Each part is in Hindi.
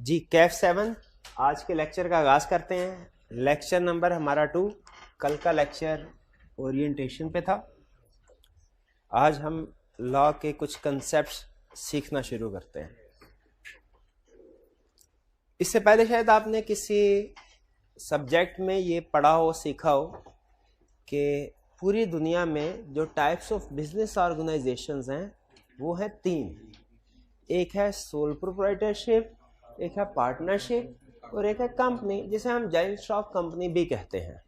जी कैफ 7 आज के लेक्चर का आगाज़ करते हैं। लेक्चर नंबर हमारा 2। कल का लेक्चर ओरिएंटेशन पे था। आज हम लॉ के कुछ कंसेप्ट्स सीखना शुरू करते हैं। इससे पहले शायद आपने किसी सब्जेक्ट में ये पढ़ा हो, सीखा हो कि पूरी दुनिया में जो टाइप्स ऑफ बिजनेस ऑर्गेनाइजेशंस हैं वो हैं 3। एक है सोल प्रोप्राइटरशिप, एक है पार्टनरशिप और एक है कंपनी, जिसे हम जॉइंट स्टॉक कंपनी भी कहते हैं।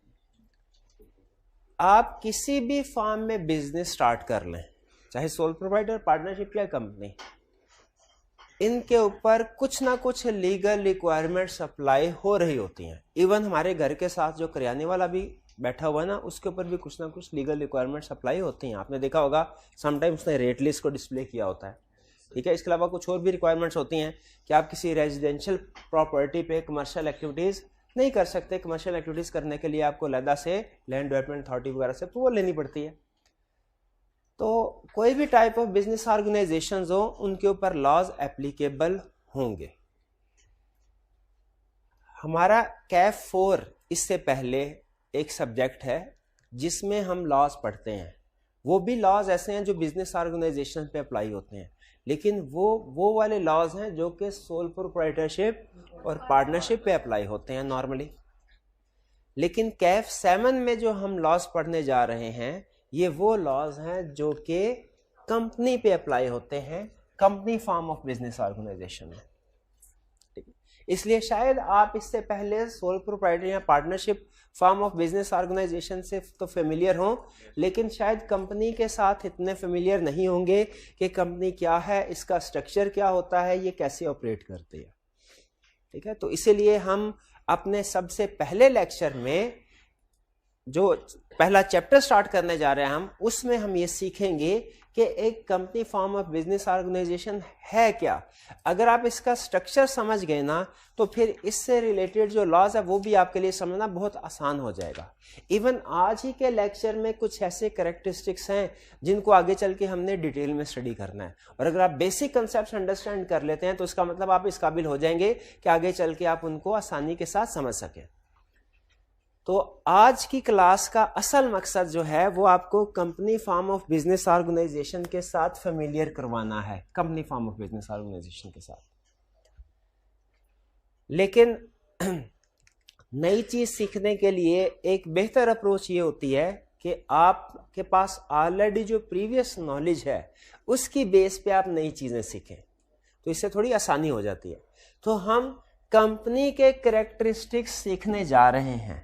आप किसी भी फॉर्म में बिजनेस स्टार्ट कर लें, चाहे सोल प्रोप्राइटर, पार्टनरशिप या कंपनी, इनके ऊपर कुछ ना कुछ लीगल रिक्वायरमेंट्स अप्लाई हो रही होती हैं। इवन हमारे घर के साथ जो करियाने वाला भी बैठा हुआ है ना, उसके ऊपर भी कुछ ना कुछ लीगल रिक्वायरमेंट्स अप्लाई होती हैं। आपने देखा होगा समटाइम्स उसने रेट लिस्ट को डिस्प्ले किया होता है, ठीक है। इसके अलावा कुछ और भी रिक्वायरमेंट्स होती हैं कि आप किसी रेजिडेंशियल प्रॉपर्टी पे कमर्शियल एक्टिविटीज़ नहीं कर सकते। कमर्शियल एक्टिविटीज़ करने के लिए आपको अलग से लैंड डेवलपमेंट अथॉरिटी वगैरह से अप्रूवल लेनी पड़ती है। तो कोई भी टाइप ऑफ बिजनेस ऑर्गेनाइजेशंस हो, उनके ऊपर लॉज एप्लीकेबल होंगे। हमारा कैफ 4 इससे पहले एक सब्जेक्ट है जिसमें हम लॉज पढ़ते हैं। वो भी लॉज ऐसे हैं जो बिजनेस ऑर्गेनाइजेशन पे अप्लाई होते हैं, लेकिन वो वाले लॉज हैं जो कि सोल प्रोप्राइटरशिप और पार्टनरशिप पे अप्लाई होते हैं नॉर्मली। लेकिन कैफ 7 में जो हम लॉज पढ़ने जा रहे हैं, ये वो लॉज हैं जो कि कंपनी पे अप्लाई होते हैं, company form of business organization है। इसलिए शायद आप इससे पहले सोल प्रोप्राइटर या partnership form of business organization से तो फेमिलियर हों, लेकिन शायद कंपनी के साथ इतने फेमिलियर नहीं होंगे कि कंपनी क्या है, इसका स्ट्रक्चर क्या होता है, ये कैसे ऑपरेट करती है, ठीक है। तो इसीलिए हम अपने सबसे पहले लेक्चर में जो पहला चैप्टर स्टार्ट करने जा रहे हैं, उसमें हम ये सीखेंगे कि एक company form of business organization है क्या। अगर आप इसका स्ट्रक्चर समझ गए ना, तो फिर इससे रिलेटेड जो लॉज है वो भी आपके लिए समझना बहुत आसान हो जाएगा। इवन आज ही के लेक्चर में कुछ ऐसे कैरेक्टरिस्टिक्स हैं जिनको आगे चल के हमने डिटेल में स्टडी करना है, और अगर आप बेसिक कंसेप्ट अंडरस्टैंड कर लेते हैं तो इसका मतलब आप इस काबिल हो जाएंगे कि आगे चल के आप उनको आसानी के साथ समझ सकें। तो आज की क्लास का असल मकसद जो है वो आपको company form of business organization के साथ फेमिलियर करवाना है, company form of business organization के साथ। लेकिन नई चीज सीखने के लिए एक बेहतर अप्रोच ये होती है कि आपके पास ऑलरेडी जो प्रीवियस नॉलेज है उसकी बेस पे आप नई चीजें सीखें, तो इससे थोड़ी आसानी हो जाती है। तो हम कंपनी के कैरेक्टरिस्टिक्स सीखने जा रहे हैं,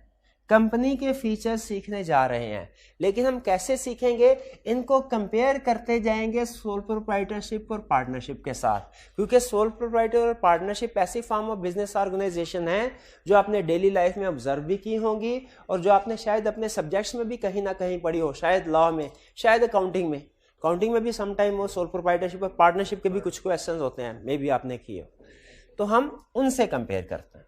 कंपनी के फीचर्स सीखने जा रहे हैं, लेकिन हम कैसे सीखेंगे, इनको कंपेयर करते जाएंगे सोल प्रोप्राइटरशिप और पार्टनरशिप के साथ। क्योंकि सोल प्रोप्राइटर और पार्टनरशिप ऐसी फॉर्म ऑफ बिजनेस ऑर्गेनाइजेशन है जो आपने डेली लाइफ में ऑब्जर्व भी की होंगी और जो आपने शायद अपने सब्जेक्ट्स में भी कहीं ना कहीं पढ़ी हो, शायद लॉ में, शायद अकाउंटिंग में भी समटाइम वो सोल प्रोप्राइटरशिप और पार्टनरशिप के भी कुछ क्वेश्चंस होते हैं, मे बी आपने किए हो। तो हम उनसे कंपेयर करते हैं।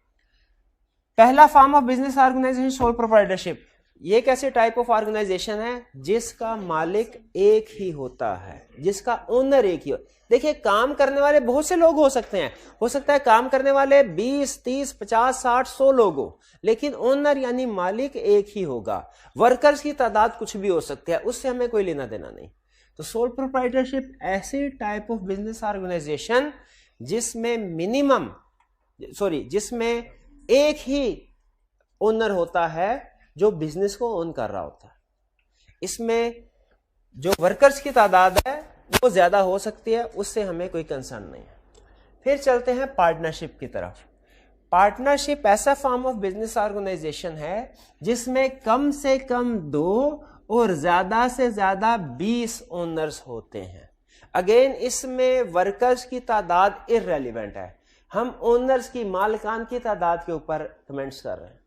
पहला form of business organization sole proprietorship. ये कैसे टाइप ऑफ ऑर्गेनाइजेशन है जिसका मालिक एक ही होता है, जिसका ओनर एक ही हो। देखिए, काम करने वाले बहुत से लोग हो सकते हैं, हो सकता है काम करने वाले 20, 30, 50, 60, 100 लोग हो, लेकिन ओनर यानी मालिक एक ही होगा। वर्कर्स की तादाद कुछ भी हो सकती है, उससे हमें कोई लेना देना नहीं। तो सोल प्रोप्राइटरशिप ऐसी टाइप ऑफ बिजनेस ऑर्गेनाइजेशन जिसमें एक ही ओनर होता है जो बिजनेस को ओन कर रहा होता है। इसमें जो वर्कर्स की तादाद है वो ज्यादा हो सकती है, उससे हमें कोई कंसर्न नहीं है। फिर चलते हैं पार्टनरशिप की तरफ। पार्टनरशिप ऐसा फॉर्म ऑफ बिजनेस ऑर्गेनाइजेशन है जिसमें कम से कम 2 और ज्यादा से ज्यादा 20 ओनर्स होते हैं। अगेन, इसमें वर्कर्स की तादाद इररेलेवेंट है। हम ओनर्स की, मालिकान की तादाद के ऊपर कमेंट्स कर रहे हैं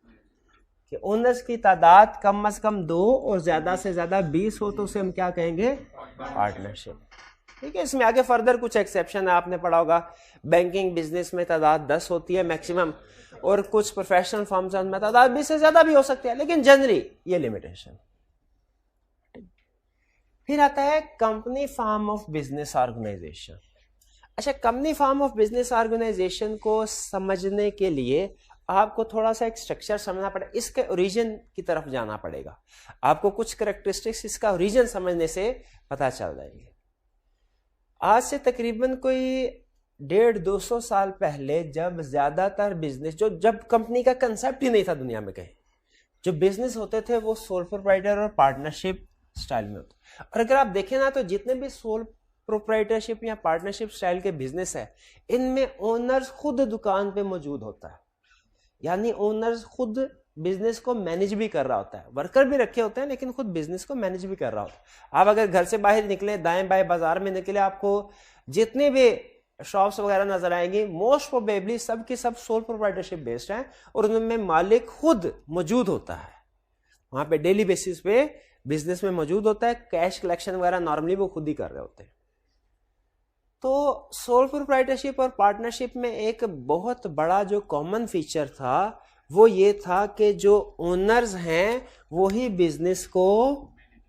कि ओनर्स की तादाद कम से कम 2 और ज्यादा से ज्यादा 20 हो तो उसे हम क्या कहेंगे, पार्टनरशिप, ठीक है। इसमें आगे फर्दर कुछ एक्सेप्शन है, आपने पढ़ा होगा बैंकिंग बिजनेस में तादाद 10 होती है मैक्सिमम, और कुछ प्रोफेशनल फर्म्स में तादाद 20 से ज्यादा भी हो सकती है, लेकिन जनरली ये लिमिटेशन। फिर आता है company form of business organisation. अच्छा, company form of business organisation को समझने के लिए आपको थोड़ा सा एक स्ट्रक्चर समझना पड़ेगा, इसके ओरिजिन की तरफ जाना पड़ेगा। आपको कुछ कैरेक्टरिस्टिक्स इसका ओरिजिन समझने से पता चल जाएंगे। आज से तकरीबन कोई 150-200 साल पहले, जब ज्यादातर बिजनेस, जब कंपनी का कंसेप्ट ही नहीं था दुनिया में कहीं, जो बिजनेस होते थे वो सोल प्रोप्राइटर और पार्टनरशिप स्टाइल में होते। और अगर आप देखें ना, तो जितने भी सोल प्रोप्राइटरशिप या पार्टनरशिप स्टाइल के बिजनेस है, इनमें ओनर्स खुद दुकान पे मौजूद होता है, यानी ओनर्स खुद बिजनेस को मैनेज भी कर रहा होता है। वर्कर भी रखे होते हैं लेकिन खुद बिजनेस को मैनेज भी कर रहा होता है। आप अगर घर से बाहर निकले, दाएं बाएं बाजार में निकले, आपको जितने भी शॉप्स वगैरह नजर आएंगी, मोस्ट प्रोबेबली सब की सब सोल प्रोप्राइटरशिप बेस्ड है और उनमें मालिक खुद मौजूद होता है। वहां पे डेली बेसिस पे बिजनेस में मौजूद होता है। कैश कलेक्शन वगैरह नॉर्मली वो खुद ही कर रहे होते हैं। तो सोल प्रोप्राइटरशिप और पार्टनरशिप में एक बहुत बड़ा जो कॉमन फीचर था वो ये था कि जो ओनर्स हैं वही बिजनेस को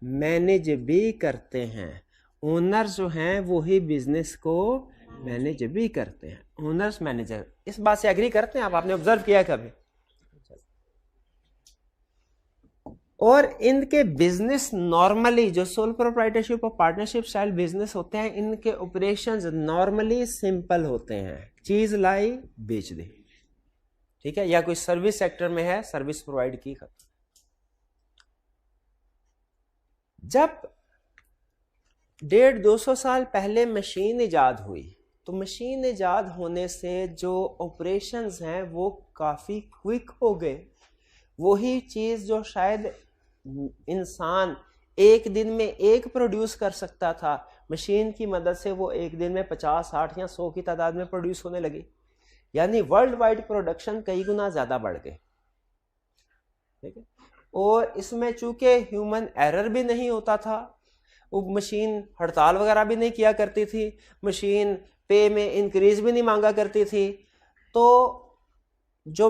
मैनेज भी करते हैं। ओनर्स जो हैं वही बिजनेस को मैनेज भी करते हैं। ओनर्स मैनेजर, इस बात से एग्री करते हैं आप? आपने ऑब्जर्व किया कभी? और इनके बिजनेस नॉर्मली, जो सोल प्रोप्राइटरशिप और पार्टनरशिप स्टाइल बिजनेस होते हैं, इनके ऑपरेशंस नॉर्मली सिंपल होते हैं। चीज लाई, बेच दी, ठीक है, या कोई सर्विस सेक्टर में है, सर्विस प्रोवाइड की, खत्म। जब 150-200 साल पहले मशीन इजाद हुई, तो मशीन इजाद होने से जो ऑपरेशंस हैं वो काफी क्विक हो गए। वही चीज जो शायद इंसान एक दिन में एक प्रोड्यूस कर सकता था, मशीन की मदद से वो एक दिन में 50, 60 या 100 की तादाद में प्रोड्यूस होने लगी। यानी वर्ल्ड वाइड प्रोडक्शन कई गुना ज्यादा बढ़ गए, ठीक है। और इसमें चूंकि ह्यूमन एरर भी नहीं होता था, वो मशीन हड़ताल वगैरह भी नहीं किया करती थी, मशीन पे में इंक्रीज भी नहीं मांगा करती थी, तो जो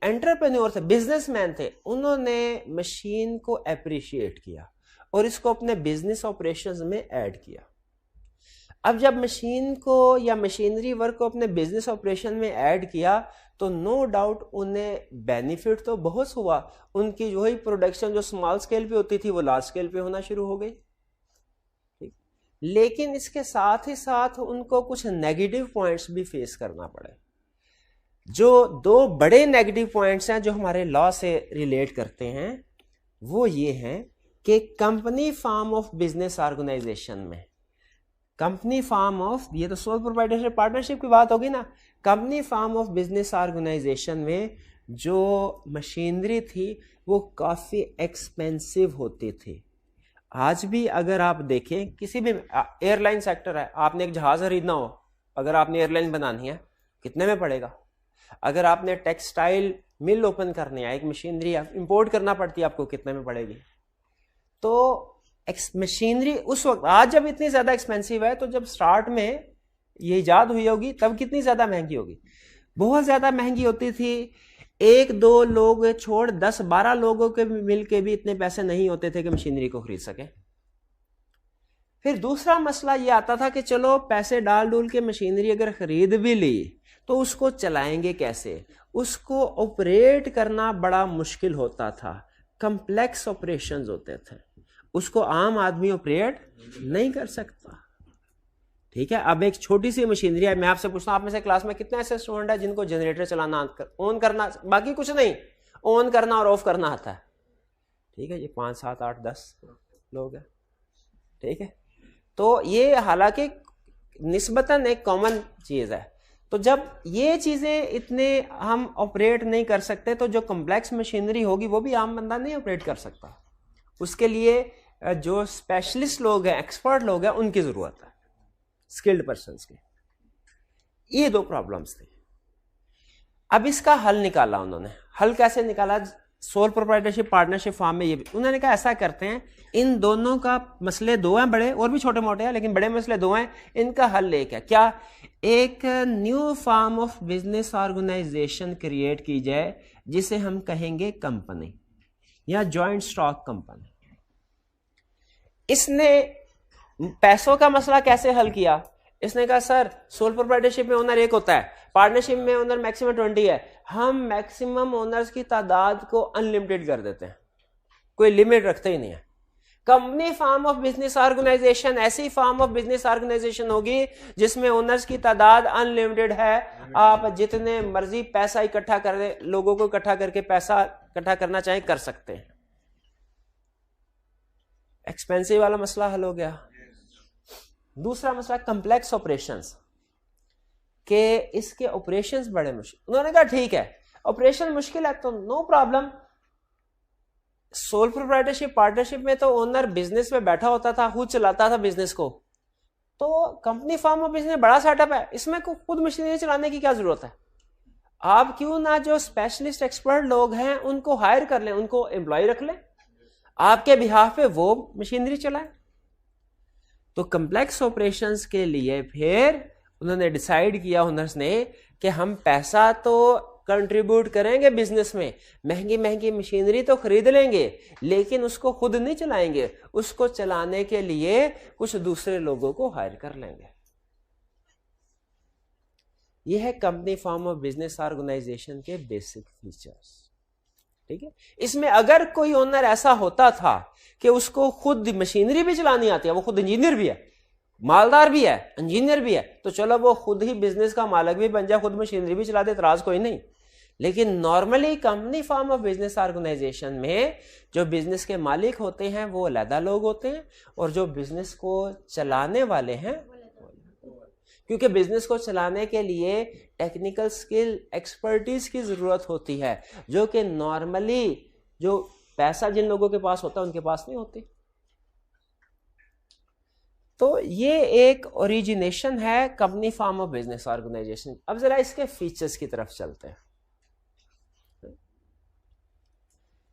एंटरप्रेन्योर थे, बिजनेसमैन थे, उन्होंने मशीन को अप्रिशिएट किया और इसको अपने बिजनेस ऑपरेशंस में ऐड किया। अब जब मशीन को या मशीनरी वर्क को अपने बिजनेस ऑपरेशन में ऐड किया तो नो डाउट उन्हें बेनिफिट तो बहुत हुआ। उनकी जो ही प्रोडक्शन जो स्मॉल स्केल पे होती थी वो लार्ज स्केल पे होना शुरू हो गई, ठीक। लेकिन इसके साथ ही साथ उनको कुछ नेगेटिव पॉइंट्स भी फेस करना पड़े। जो दो बड़े नेगेटिव पॉइंट्स हैं जो हमारे लॉ से रिलेट करते हैं वो ये हैं कि company form of business organization में, कंपनी फॉर्म ऑफ, ये तो सोल प्रोप्राइटरशिप पार्टनरशिप की बात होगी ना, company form of business organization में जो मशीनरी थी वो काफी एक्सपेंसिव होती थी। आज भी अगर आप देखें, किसी भी एयरलाइन सेक्टर है, आपने एक जहाज खरीदना हो, अगर आपने एयरलाइन बनानी है कितने में पड़ेगा? अगर आपने टेक्सटाइल मिल ओपन करनी है, एक मशीनरी इंपोर्ट करना पड़ती है, आपको कितने में पड़ेगी? तो मशीनरी उस वक्त, आज जब इतनी ज्यादा एक्सपेंसिव है, तो जब स्टार्ट में ये इजाद हुई होगी तब कितनी ज्यादा महंगी होगी? बहुत ज्यादा महंगी होती थी। 1-2 लोग छोड़ 10-12 लोगों के मिल के भी इतने पैसे नहीं होते थे कि मशीनरी को खरीद सके। फिर दूसरा मसला ये आता था कि चलो पैसे डाल डूल के मशीनरी अगर खरीद भी ली तो उसको चलाएंगे कैसे? उसको ऑपरेट करना बड़ा मुश्किल होता था, कम्प्लेक्स ऑपरेशंस होते थे, उसको आम आदमी ऑपरेट नहीं कर सकता, ठीक है। अब एक छोटी सी मशीनरी है, मैं आपसे पूछता हूं, आप में से क्लास में कितने ऐसे स्टूडेंट है जिनको जनरेटर चलाना, ऑन करना, बाकी कुछ नहीं, ऑन करना और ऑफ करना आता है? ठीक है, ये 5, 7, 8, 10 लोग हैं, ठीक है। तो ये हालांकि निस्बतन एक कॉमन चीज है। तो जब ये चीजें इतने हम ऑपरेट नहीं कर सकते, तो जो कॉम्प्लेक्स मशीनरी होगी वो भी आम बंदा नहीं ऑपरेट कर सकता। उसके लिए जो स्पेशलिस्ट लोग हैं, एक्सपर्ट लोग हैं, उनकी जरूरत है, स्किल्ड पर्संस की। ये 2 प्रॉब्लम्स थी। अब इसका हल निकाला उन्होंने। हल कैसे निकाला? सोल प्रोप्राइटरशिप पार्टनरशिप फॉर्म में ये उन्होंने कहा ऐसा करते हैं, इन दोनों का मसले 2 हैं बड़े, और भी छोटे मोटे हैं लेकिन बड़े मसले 2 हैं, इनका हल एक है। क्या? एक new form of business organization create की जाए जिसे हम कहेंगे कंपनी या जॉइंट स्टॉक कंपनी। इसने पैसों का मसला कैसे हल किया? इसने कहा सर सोल प्रोप्राइटरशिप में ओनर एक होता है, पार्टनरशिप में ओनर मैक्सिमम 20 है, हम मैक्सिमम ओनर्स की तादाद को अनलिमिटेड कर देते हैं, कोई लिमिट रखते ही नहीं है। Company form of business organization ऐसी फॉर्म ऑफ बिजनेस ऑर्गेनाइजेशन होगी जिसमें ओनर्स की तादाद अनलिमिटेड है, आप जितने मर्जी पैसा इकट्ठा कर, लोगों को इकट्ठा करके पैसा इकट्ठा करना चाहें कर सकते हैं। एक्सपेंसिव वाला मसला हल हो गया। दूसरा मसला कॉम्प्लेक्स ऑपरेशंस के, इसके ऑपरेशंस बड़े मुश्किल। उन्होंने कहा ठीक है ऑपरेशन मुश्किल है तो no problem, sole proprietorship partnership में तो ओनर बिजनेस में बैठा होता था, खुद चलाता था बिजनेस को, तो कंपनी फॉर्म ऑफ बिजनेस बड़ा सेटअप है, इसमें खुद मशीनरी चलाने की क्या जरूरत है। आप क्यों ना जो स्पेशलिस्ट एक्सपर्ट लोग हैं उनको हायर कर लें, उनको एम्प्लॉय रख लें, आपके बिहाफ पे वो मशीनरी चलाए। तो कॉम्प्लेक्स ऑपरेशंस के लिए फिर उन्होंने डिसाइड किया ओनर्स ने कि हम पैसा तो कंट्रीब्यूट करेंगे बिजनेस में, महंगी महंगी मशीनरी तो खरीद लेंगे, लेकिन उसको खुद नहीं चलाएंगे, उसको चलाने के लिए कुछ दूसरे लोगों को हायर कर लेंगे। यह है company form of business organization के बेसिक फीचर्स। ठीक है, इसमें अगर कोई ओनर ऐसा होता था कि उसको खुद मशीनरी भी चलानी आती है, वो खुद इंजीनियर भी है, मालदार भी है, इंजीनियर भी है, तो चलो वो खुद ही बिजनेस का मालिक भी बन जाए, खुद मशीनरी भी चला दे, इतराज कोई नहीं। लेकिन normally company form of business organization में जो बिजनेस के मालिक होते हैं वो अलग लोग होते हैं, और जो बिजनेस को चलाने वाले हैं, क्योंकि बिजनेस को चलाने के लिए टेक्निकल स्किल एक्सपर्टीज की जरूरत होती है, जो कि नॉर्मली जो पैसा जिन लोगों के पास होता है उनके पास नहीं होती। तो ये एक ओरिजिनेशन है company form of business organization. अब जरा इसके फीचर्स की तरफ चलते हैं।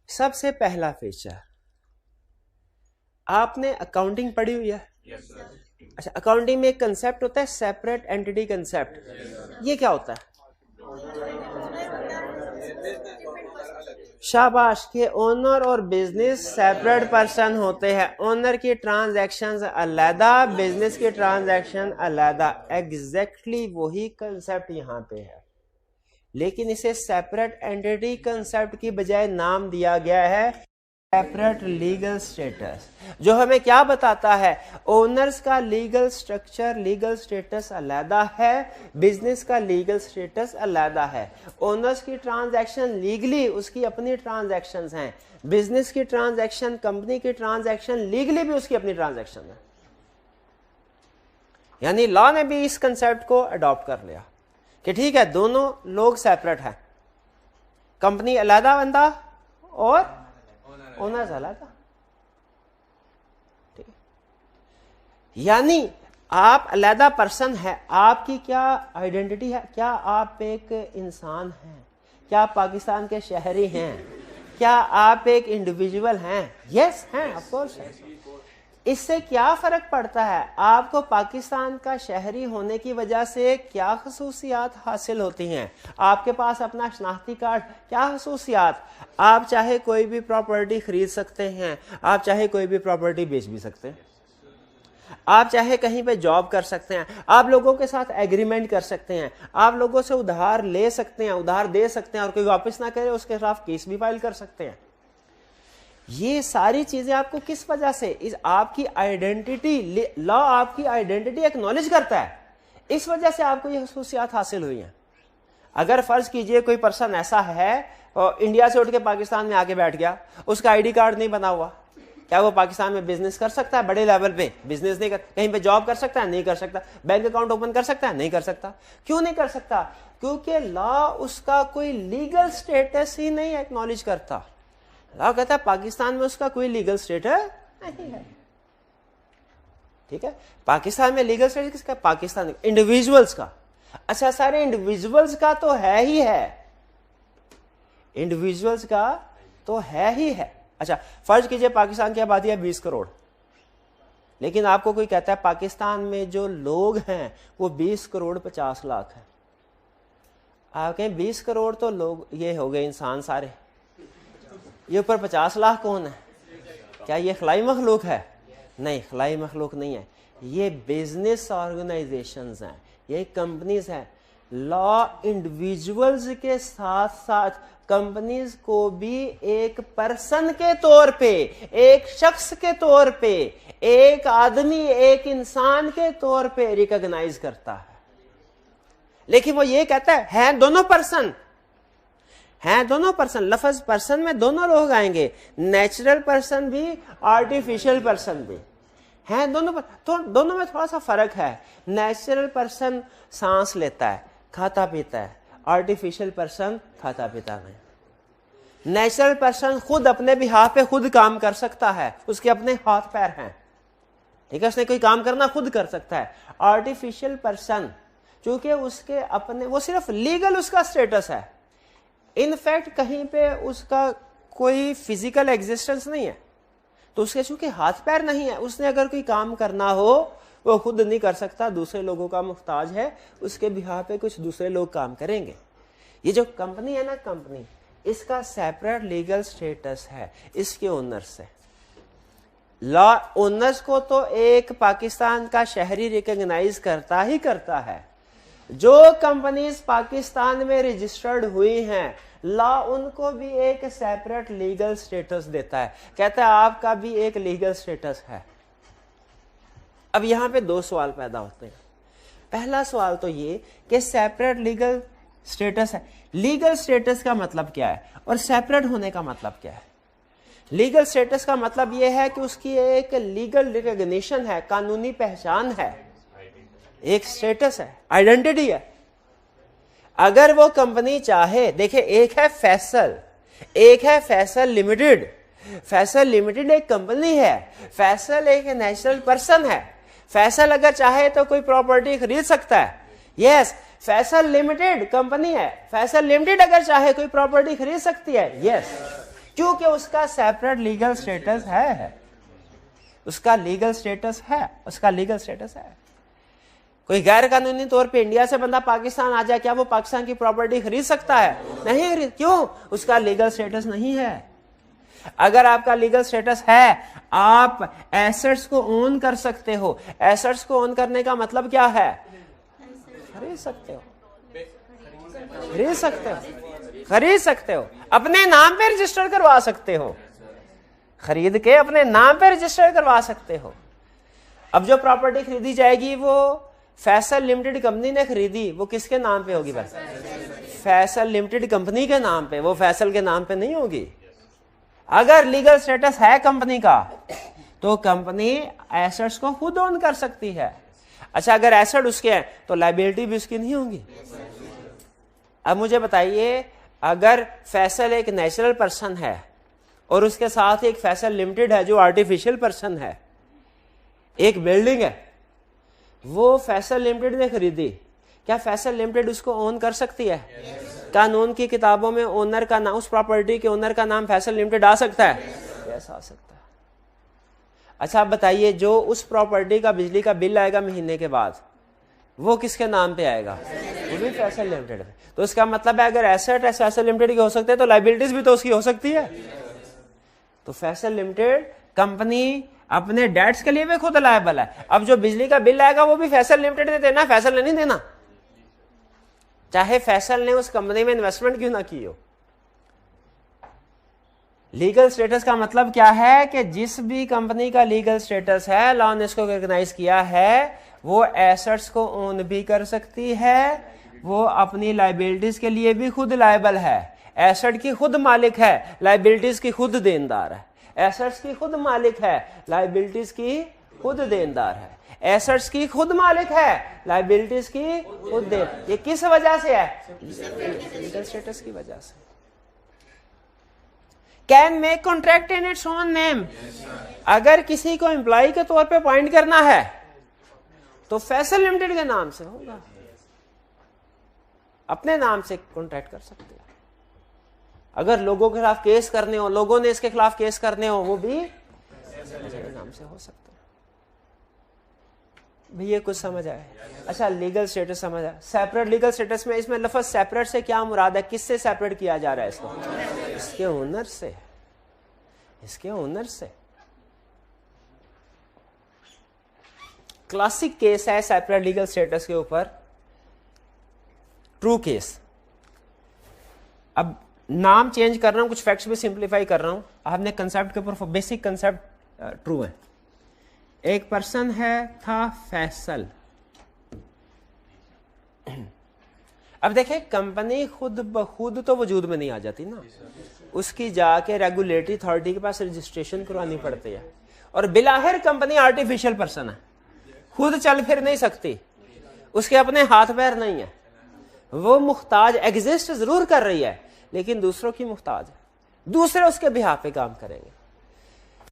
सबसे पहला फीचर, आपने अकाउंटिंग पढ़ी हुई है? Yes, sir. अच्छा, अकाउंटिंग में एक कंसेप्ट होता है सेपरेट एंटिटी कंसेप्ट। ये क्या होता है? शाबाश, के ओनर और बिजनेस सेपरेट पर्सन होते हैं, ओनर की ट्रांजैक्शंस अलग, बिजनेस की ट्रांजैक्शन अलग। एग्जैक्टली वही कंसेप्ट यहाँ पे है, लेकिन इसे सेपरेट एंटिटी कंसेप्ट की बजाय नाम दिया गया है सेपरेट लीगल स्टेटस, जो हमें क्या बताता है, ओनर्स का लीगल स्ट्रक्चर, लीगल स्टेटस अलग है, बिजनेस का लीगल स्टेटस अलग है। ओनर्स की ट्रांजैक्शन लीगली उसकी अपनी ट्रांजैक्शंस हैं, बिजनेस की ट्रांजैक्शन, कंपनी की ट्रांजैक्शन लीगली भी उसकी अपनी ट्रांजैक्शन है। यानी लॉ ने भी इस कंसेप्ट को अडॉप्ट कर लिया कि ठीक है दोनों लोग सेपरेट हैं, कंपनी अलग बंदा और ओनर्स अलग। ठीक है, यानी आप अलग पर्सन है, आपकी क्या आइडेंटिटी है, क्या आप एक इंसान हैं, क्या आप पाकिस्तान के शहरी हैं, क्या आप एक इंडिविजुअल हैं? यस हैं, ऑफ कोर्स है। इससे क्या फर्क पड़ता है, आपको पाकिस्तान का शहरी होने की वजह से क्या खसूसियात हासिल होती हैं, आपके पास अपना शनाख्ती कार्ड, क्या खसूसियात, आप चाहे कोई भी प्रॉपर्टी खरीद सकते हैं, आप चाहे कोई भी प्रॉपर्टी बेच भी सकते हैं, आप चाहे कहीं पे जॉब कर सकते हैं, आप लोगों के साथ एग्रीमेंट कर सकते हैं, आप लोगों से उधार ले सकते हैं, उधार दे सकते हैं, और कोई वापस ना करे उसके खिलाफ केस भी फाइल कर सकते हैं। ये सारी चीजें आपको किस वजह से, इस आपकी आइडेंटिटी, लॉ आपकी आइडेंटिटी एक्नॉलेज करता है, इस वजह से आपको ये खसूसियात हासिल हुई हैं। अगर फर्ज कीजिए कोई पर्सन ऐसा है और इंडिया से उठ के पाकिस्तान में आके बैठ गया, उसका आईडी कार्ड नहीं बना हुआ, क्या वो पाकिस्तान में बिजनेस कर सकता है? बड़े लेवल पे बिजनेस नहीं कर, कहीं पे जॉब कर सकता है? नहीं कर सकता। बैंक अकाउंट ओपन कर सकता है? नहीं कर सकता। क्यों नहीं कर सकता? क्योंकि लॉ उसका कोई लीगल स्टेटस ही नहीं एक्नॉलेज करता। लॉ कहता है पाकिस्तान में उसका कोई लीगल स्टेटस नहीं है। ठीक है, पाकिस्तान में लीगल स्टेटस किसका? पाकिस्तान इंडिविजुअल्स का। अच्छा, सारे इंडिविजुअल्स का तो है ही है, इंडिविजुअल्स का तो है ही है। अच्छा, फर्ज कीजिए पाकिस्तान की आबादी है 20 करोड़, लेकिन आपको कोई कहता है पाकिस्तान में जो लोग हैं वो 20 करोड़ 50 लाख है। आप कहें 20 करोड़ तो लोग ये हो गए इंसान सारे, ये ऊपर 50 लाख कौन है? क्या ये खलाई मखलूक है? नहीं, खलाई मखलूक नहीं है। ये बिजनेस ऑर्गेनाइजेशंस हैं, ये कंपनीज हैं। लॉ इंडिविजुअल्स के साथ साथ कंपनीज को भी एक पर्सन के तौर पे, एक शख्स के तौर पे, एक आदमी, एक इंसान के तौर पे रिकॉग्नाइज करता है। लेकिन वो ये कहता है दोनों पर्सन हैं, दोनों पर्सन। लफ्ज पर्सन में दोनों लोग आएंगे, नेचुरल पर्सन भी, आर्टिफिशियल पर्सन भी हैं, दोनों तो दोनों में थोड़ा सा फर्क है। नेचुरल पर्सन सांस लेता है, खाता पीता है, आर्टिफिशियल पर्सन खाता पीता नहीं। नेचुरल पर्सन खुद अपने बिहाफ पे खुद काम कर सकता है, उसके अपने हाथ पैर हैं, ठीक है, उसने कोई काम करना खुद कर सकता है। आर्टिफिशियल पर्सन चूंकि उसके अपने, वो सिर्फ लीगल उसका स्टेटस है, इनफैक्ट कहीं पे उसका कोई फिजिकल एग्जिस्टेंस नहीं है, तो उसके चूंकि हाथ पैर नहीं है, उसने अगर कोई काम करना हो वो खुद नहीं कर सकता, दूसरे लोगों का मुख्ताज है, उसके बिहाफ पे कुछ दूसरे लोग काम करेंगे। ये जो कंपनी है ना, कंपनी, इसका सेपरेट लीगल स्टेटस है इसके ओनर से। लॉ ओनर्स को तो एक पाकिस्तान का शहरी रिकॉग्नाइज करता ही करता है। जो कंपनीज पाकिस्तान में रजिस्टर्ड हुई हैं, लॉ उनको भी एक सेपरेट लीगल स्टेटस देता है, कहता है आपका भी एक लीगल स्टेटस है। अब यहां पे दो सवाल पैदा होते हैं। पहला सवाल तो ये कि सेपरेट लीगल स्टेटस है, लीगल स्टेटस का मतलब क्या है और सेपरेट होने का मतलब क्या है? लीगल स्टेटस का मतलब यह है कि उसकी एक लीगल रिकॉग्निशन है, कानूनी पहचान है, एक स्टेटस है, आइडेंटिटी है। अगर वो कंपनी चाहे, देखिए एक है फैसल, एक है फैसल लिमिटेड। फैसल लिमिटेड एक कंपनी है, फैसल एक नेचुरल पर्सन है। फैसल अगर चाहे तो कोई प्रॉपर्टी खरीद सकता है, यस। फैसल लिमिटेड कंपनी है, फैसल लिमिटेड अगर चाहे कोई प्रॉपर्टी खरीद सकती है, यस, क्योंकि उसका सेपरेट लीगल स्टेटस है, उसका लीगल स्टेटस है, उसका लीगल स्टेटस है। कोई गैर कानूनी तौर पे इंडिया से बंदा पाकिस्तान आ जाए, क्या वो पाकिस्तान की प्रॉपर्टी खरीद सकता है? नहीं, क्यों? उसका लीगल स्टेटस नहीं है। अगर आपका लीगल स्टेटस है, आप एसेट्स को ओन कर सकते हो। एसेट्स को ओन करने का मतलब क्या है? खरीद सकते हो, खरीद सकते हो, खरीद सकते हो, अपने नाम पे रजिस्टर करवा सकते हो, खरीद के अपने नाम पे रजिस्टर करवा सकते हो। अब जो प्रॉपर्टी खरीदी जाएगी वो फैसल लिमिटेड कंपनी ने खरीदी, वो किसके नाम पे होगी? बस फैसल लिमिटेड कंपनी के नाम पे, वो फैसल के नाम पे नहीं होगी। अगर लीगल स्टेटस है कंपनी का तो कंपनी एसेट्स को खुद ओन कर सकती है। अच्छा, अगर एसेट उसके हैं तो लायबिलिटी भी उसकी नहीं होगी। अब मुझे बताइए, अगर फैसल एक नेचुरल पर्सन है और उसके साथ एक फैसल लिमिटेड है जो आर्टिफिशियल पर्सन है, एक बिल्डिंग है, वो फैसल लिमिटेड ने खरीदी, क्या फैसल लिमिटेड उसको ओन कर सकती है? कानून की किताबों में ओनर का नाम, उस प्रॉपर्टी के ओनर का नाम फैसल लिमिटेड आ सकता है? यस, आ सकता है। अच्छा, आप बताइए, जो उस प्रॉपर्टी का बिजली का बिल आएगा महीने के बाद, वो किसके नाम पे आएगा? वो भी फैसल लिमिटेड है। तो इसका मतलब है अगर एसेट फैसल लिमिटेड के हो सकते हैं तो लायबिलिटीज भी तो उसकी हो सकती है। तो फैसल लिमिटेड कंपनी अपने डेट्स के लिए भी खुद लायबल है। अब जो बिजली का बिल आएगा वो भी फैसल लिमिटेड ने देना, फैसल ने नहीं देना, चाहे फैसल ने उस कंपनी में इन्वेस्टमेंट क्यों ना की हो। लीगल स्टेटस का मतलब क्या है कि जिस भी कंपनी का लीगल स्टेटस है, लॉ ने इसको रिकॉग्नाइज किया है, वो एसेट्स को ओन भी कर सकती है, वो अपनी लायबिलिटीज के लिए भी खुद लायबल है। एसेट की खुद मालिक है, लायबिलिटीज की खुद देनदार है। एसेट्स की खुद मालिक है, लायबिलिटीज की खुद देनदार है। एसेट्स की खुद मालिक है, लायबिलिटीज की खुद दे। ये किस वजह से है? लीगल स्टेटस की वजह से। Can make contract in its own name. अगर किसी को एम्प्लॉय के तौर पे अपॉइंट करना है तो फैसल लिमिटेड के नाम से होगा, अपने नाम से कॉन्ट्रैक्ट कर सकते हैं। अगर लोगों के खिलाफ केस करने हो, लोगों ने इसके खिलाफ केस करने हो, वो भी नाम से हो सकता है। भैया कुछ समझ आया? अच्छा, लीगल स्टेटस समझ आया। सेपरेट लीगल स्टेटस में इसमें लफ्ज सेपरेट से क्या मुराद है? किससे सेपरेट किया जा रहा है इसको? इसके ओनर से, इसके ओनर से। क्लासिक केस है सेपरेट लीगल स्टेटस के ऊपर, ट्रू केस। अब नाम चेंज कर रहा हूं, कुछ फैक्ट्स भी सिंप्लीफाई कर रहा हूं, आपने कंसेप्ट के ऊपर बेसिक कंसेप्ट ट्रू है। एक पर्सन है था फैसल। अब देखें कंपनी खुद ब खुद तो वजूद में नहीं आ जाती ना, उसकी जाके रेगुलेटरी अथॉरिटी के पास रजिस्ट्रेशन करवानी पड़ती है। और बिलाहिर कंपनी आर्टिफिशियल पर्सन है, खुद चल फिर नहीं सकती, उसके अपने हाथ पैर नहीं है, वो मुख्ताज एग्जिस्ट जरूर कर रही है लेकिन दूसरों की मुख्ताज है, दूसरे उसके बिहाफ पे काम करेंगे।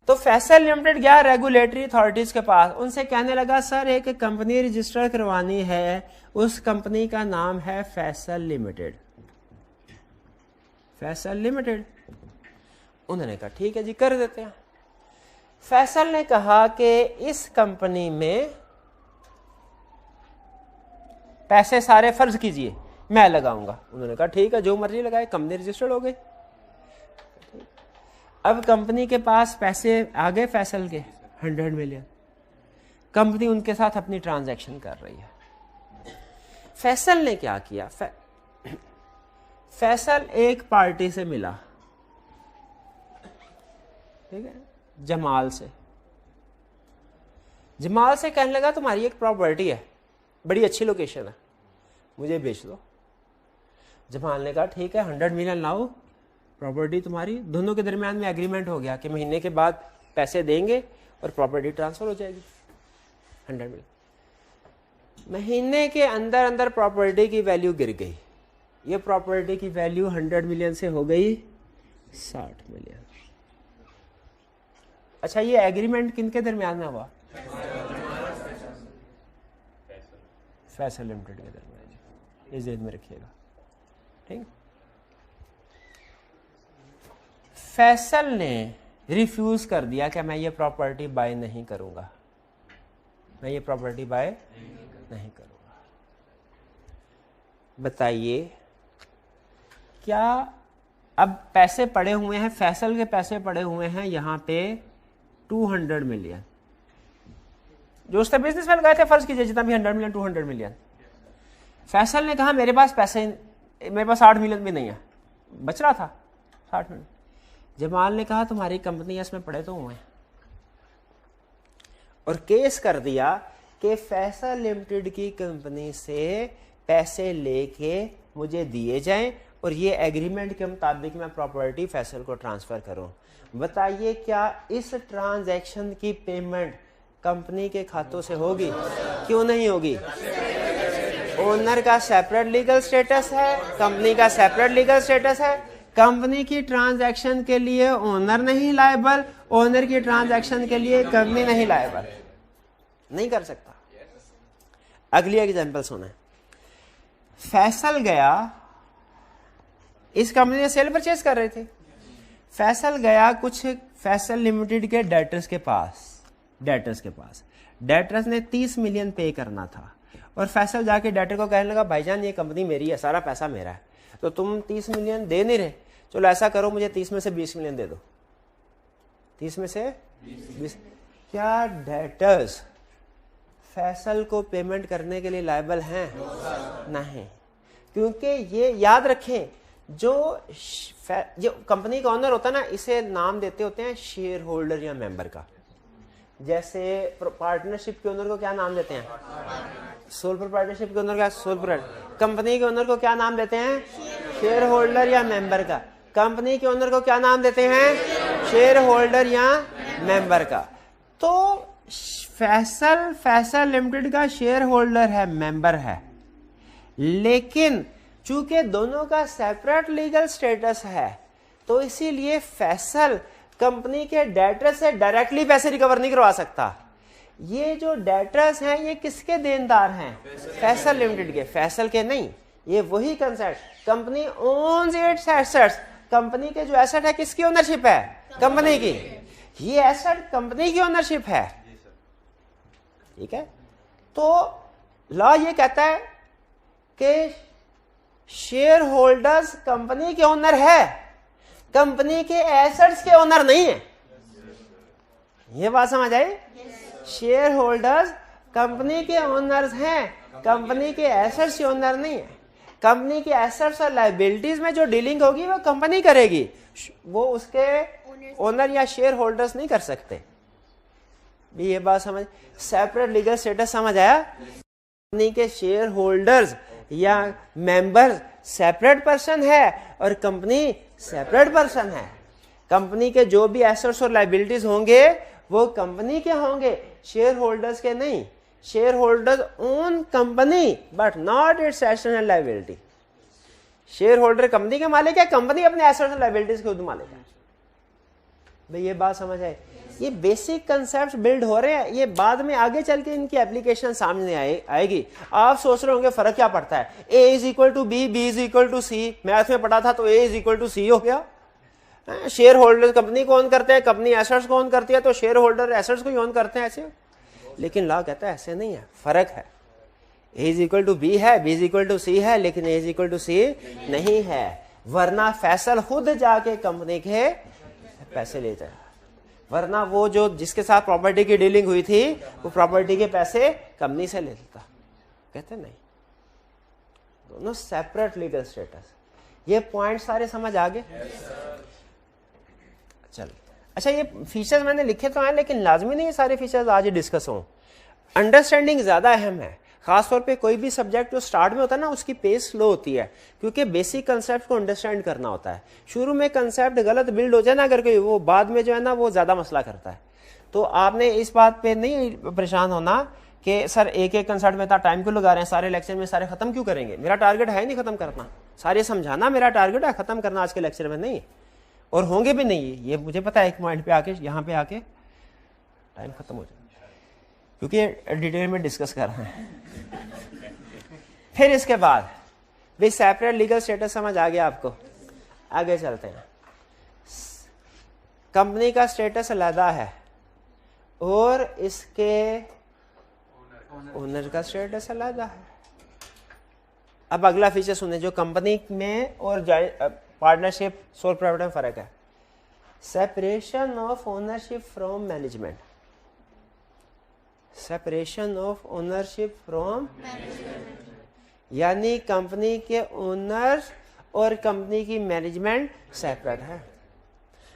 तो फैसल लिमिटेड गया रेगुलेटरी अथॉरिटीज के पास, उनसे कहने लगा सर एक कंपनी रजिस्टर करवानी है, उस कंपनी का नाम है फैसल लिमिटेड। फैसल लिमिटेड, उन्होंने कहा ठीक है जी कर देते हैं। फैसल ने कहा कि इस कंपनी में पैसे सारे फर्ज कीजिए मैं लगाऊंगा। उन्होंने कहा ठीक है जो मर्जी लगाए, कंपनी रजिस्टर्ड हो गई। अब कंपनी के पास पैसे आ गए फैसल के 100 मिलियन, कंपनी उनके साथ अपनी ट्रांजैक्शन कर रही है। फैसल ने क्या किया, फैसल एक पार्टी से मिला, ठीक है, जमाल से। जमाल से कहने लगा तुम्हारी एक प्रॉपर्टी है, बड़ी अच्छी लोकेशन है, मुझे बेच दो। जमाल ने कहा ठीक है 100 मिलियन लाओ, प्रॉपर्टी तुम्हारी। दोनों के दरमियान में एग्रीमेंट हो गया कि महीने के बाद पैसे देंगे और प्रॉपर्टी ट्रांसफर हो जाएगी 100 मिलियन। महीने के अंदर अंदर प्रॉपर्टी की वैल्यू गिर गई, ये प्रॉपर्टी की वैल्यू 100 मिलियन से हो गई 60 मिलियन। अच्छा ये एग्रीमेंट किनके दरमियान में हुआ, फैसल लिमिटेड के दरमियान, ये ज़हन में रखिएगा, ठीक। फैसल ने रिफ्यूज कर दिया कि मैं ये प्रॉपर्टी बाय नहीं करूंगा, मैं ये प्रॉपर्टी बाय नहीं करूंगा। बताइए क्या अब पैसे पड़े हुए हैं, फैसल के पैसे पड़े हुए हैं यहां पे 200 मिलियन, जो उसने बिजनेस में लगाए थे, फर्ज कीजिए जितना भी 100 मिलियन 200 मिलियन। फैसल ने कहा मेरे पास पैसे, मेरे पास 8 मिलियन भी नहीं है, बच रहा था 60 मिलियन। जमाल ने कहा तुम्हारी कंपनी है इसमें पड़े तो हुए, और केस कर दिया कि फैसल लिमिटेड की कंपनी से पैसे लेके मुझे दिए जाएं और ये एग्रीमेंट के मुताबिक मैं प्रॉपर्टी फैसल को ट्रांसफर करूं। बताइए क्या इस ट्रांजैक्शन की पेमेंट कंपनी के खातों से होगी, क्यों नहीं होगी? ओनर का सेपरेट लीगल स्टेटस है, कंपनी का सेपरेट लीगल स्टेटस है। कंपनी की ट्रांजैक्शन के लिए ओनर नहीं लायबल, ओनर की ट्रांजैक्शन के लिए कंपनी नहीं लायबल, नहीं कर सकता। अगली एग्जांपल सुने, फैसल गया, इस कंपनी ने सेल परचेज कर रहे थे, फैसल गया कुछ फैसल लिमिटेड के डेटर्स के पास, डेटर्स ने 30 मिलियन पे करना था, और फैसल जाके डेटर को कहने लगा भाईजान ये कंपनी मेरी है, सारा पैसा मेरा है, तो तुम 30 मिलियन दे नहीं रहे, चलो ऐसा करो मुझे 30 में से 20 मिलियन दे दो। 30 में से 20। क्या डेटर्स फैसल को पेमेंट करने के लिए लायबल हैं? नहीं, क्योंकि ये याद रखें जो कंपनी का ऑनर होता है ना, इसे नाम देते होते हैं शेयर होल्डर या मेंबर का। जैसे पार्टनरशिप के ओनर को क्या नाम देते हैं? सोल प्रोप्राइटरशिप के ओनर का सोल प्रोप्राइटर। कंपनी के ओनर को क्या नाम देते हैं? शेयर होल्डर या मेंबर का। कंपनी के ओनर को क्या नाम देते हैं? शेयर होल्डर या मेंबर का। तो फैसल लिमिटेड का शेयर होल्डर है, मेंबर है, लेकिन चूंकि दोनों का सेपरेट लीगल स्टेटस है तो इसीलिए फैसल कंपनी के डेटर्स से डायरेक्टली पैसे रिकवर नहीं करवा सकता। ये जो डेटर्स हैं ये किसके देनदार हैं? फैसल लिमिटेड के, फैसल के नहीं। ये वही concept, company ons its assets, company के जो एसेट है किसकी ओनरशिप है? कंपनी की। ये एसेट कंपनी की ओनरशिप है, ठीक है। तो लॉ ये कहता है कि शेयर होल्डर्स कंपनी के ओनर है, कंपनी के एसेट्स के ओनर नहीं है। ये बात समझ आई? शेयर होल्डर्स कंपनी के ओनर्स हैं, कंपनी के एसेट्स के ओनर नहीं है। कंपनी के एसेट्स और लायबिलिटीज में जो डीलिंग होगी वो कंपनी करेगी, वो उसके ओनर या शेयर होल्डर्स नहीं कर सकते। भी ये बात समझ, सेपरेट लीगल स्टेटस समझ आया? कंपनी के शेयर होल्डर्स या मेंबर्स सेपरेट पर्सन है और कंपनी सेपरेट पर्सन है। कंपनी के जो भी एसेट्स और लायबिलिटीज होंगे वो कंपनी के होंगे, शेयर होल्डर्स के नहीं। Share holders own company but not its assets and liability. Share holder company के मालिक है, कंपनी अपने एसेट्स और लायबिलिटीज के खुद मालिक है। भाई ये बात समझ आए? ये बेसिक कंसेप्ट बिल्ड हो रहे हैं, ये बाद में आगे चल के इनकी एप्लीकेशन सामने आएगी। आप सोच रहे होंगे फर्क क्या पड़ता है, A is equal to B, B is equal to C. Math में पढ़ा था तो A is equal to C हो गया। शेयर होल्डर कंपनी को ओन करते हैं, कंपनी एसेट्स को ओन करती है, तो शेयर होल्डर एसेट्स को ही ओन करते हैं ऐसे। लेकिन लॉ कहता है ऐसे नहीं है, फर्क है। A is equal to B है, बी इज इक्वल टू सी है, लेकिन ए इज इक्वल टू सी नहीं है, वरना फैसल खुद जाके कंपनी के पैसे ले जाए। वरना वो जो जिसके साथ प्रॉपर्टी की डीलिंग हुई थी वो प्रॉपर्टी के पैसे कंपनी से ले लेता। कहते नहीं, दोनों सेपरेट लीगल स्टेटस। ये पॉइंट सारे समझ आ गए? चल अच्छा, ये फीचर्स मैंने लिखे तो हैं, लेकिन लाजमी नहीं है सारे फीचर्स आज ही डिस्कस हों। अंडरस्टैंडिंग ज्यादा अहम है, खासतौर पे कोई भी सब्जेक्ट जो स्टार्ट में होता है ना उसकी पेस स्लो होती है, क्योंकि बेसिक कंसेप्ट को अंडरस्टैंड करना होता है। शुरू में कंसेप्ट गलत बिल्ड हो जाए ना अगर कोई, वो बाद में जो है ना वो ज्यादा मसला करता है। तो आपने इस बात पे नहीं परेशान होना कि सर एक एक कंसेप्ट में इतना टाइम क्यों लगा रहे हैं, सारे लेक्चर में सारे खत्म क्यों करेंगे। मेरा टारगेट है नहीं खत्म करना, सारे समझाना मेरा टारगेट है, खत्म करना आज के लेक्चर में नहीं, और होंगे भी नहीं। ये मुझे पता है, एक पॉइंट पे आके यहाँ पे आके टाइम खत्म हो जाए, क्योंकि डिटेल में डिस्कस कर रहे हैं। फिर इसके बाद भाई सेपरेट लीगल स्टेटस समझ आ गया आपको, आगे चलते हैं। कंपनी का स्टेटस अलग है और इसके ओनर का स्टेटस अलग है। अब अगला फीचर सुने, जो कंपनी में और पार्टनरशिप सोल प्रॉपर्टी में फर्क है। Separation of ownership from management. Separation of ownership from, यानी कंपनी के ओनर्स और कंपनी की मैनेजमेंट सेपरेट है।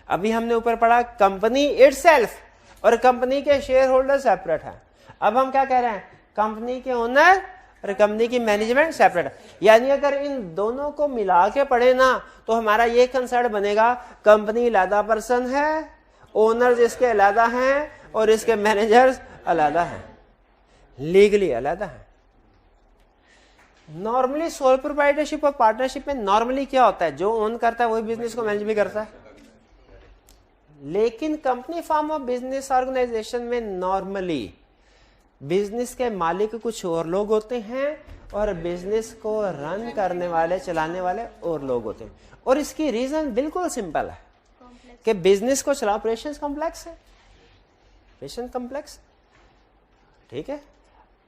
अभी हमने ऊपर पढ़ा कंपनी इटसेल्फ और कंपनी के शेयर होल्डर सेपरेट है। अब हम क्या कह रहे हैं, कंपनी के ओनर और कंपनी की मैनेजमेंट सेपरेट है। यानी अगर इन दोनों को मिला के पढ़े ना तो हमारा ये कंसेप्ट बनेगा, कंपनी अलग पर्सन है, ओनर्स इसके अलग हैं और इसके मैनेजर्स अलग हैं, लीगली अलग है। नॉर्मली सोल प्रोप्राइटरशिप और पार्टनरशिप में नॉर्मली क्या होता है, जो ओन करता है वही बिजनेस को मैनेज भी करता है। लेकिन company form of business organization में नॉर्मली बिजनेस के मालिक कुछ और लोग होते हैं और बिजनेस को रन करने वाले, चलाने वाले और लोग होते हैं। और इसकी रीजन बिल्कुल सिंपल है कि बिजनेस को चला, ऑपरेशंस कॉम्प्लेक्स है, ऑपरेशन कॉम्प्लेक्स, ठीक है।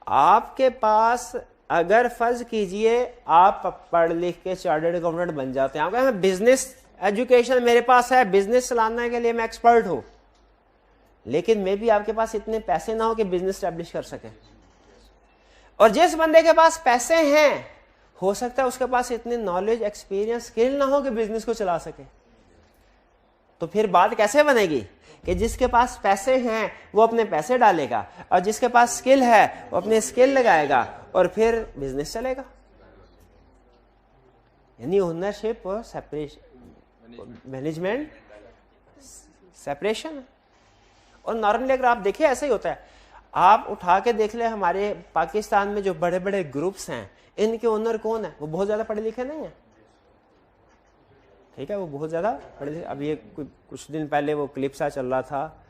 आपके पास अगर फर्ज कीजिए आप पढ़ लिख के चार्टर्ड अकाउंटेंट बन जाते हैं, आप कहें बिजनेस एजुकेशन मेरे पास है, बिजनेस चलाने के लिए मैं एक्सपर्ट हूं, लेकिन मे भी आपके पास इतने पैसे ना हो कि बिजनेस स्टैब्लिश कर सके। और जिस बंदे के पास पैसे हैं हो सकता है उसके पास इतने नॉलेज, एक्सपीरियंस, स्किल ना हो कि बिजनेस को चला सके। तो फिर बात कैसे बनेगी कि जिसके पास पैसे हैं वो अपने पैसे डालेगा और जिसके पास स्किल है वो अपने स्किल लगाएगा और फिर बिजनेस चलेगा। यानी ओनरशिप और सेपरेशन, मैनेजमेंट सेपरेशन। और नॉर्मली अगर आप देखिए ऐसा ही होता है, आप उठा के देख ले हमारे पाकिस्तान में जो बड़े बड़े ग्रुप्स हैं इनके ओनर कौन है, वो बहुत ज्यादा पढ़े लिखे नहीं है, ठीक है, वो बहुत ज्यादा पढ़े लिखे। अब ये कुछ दिन पहले वो क्लिप सा चल रहा था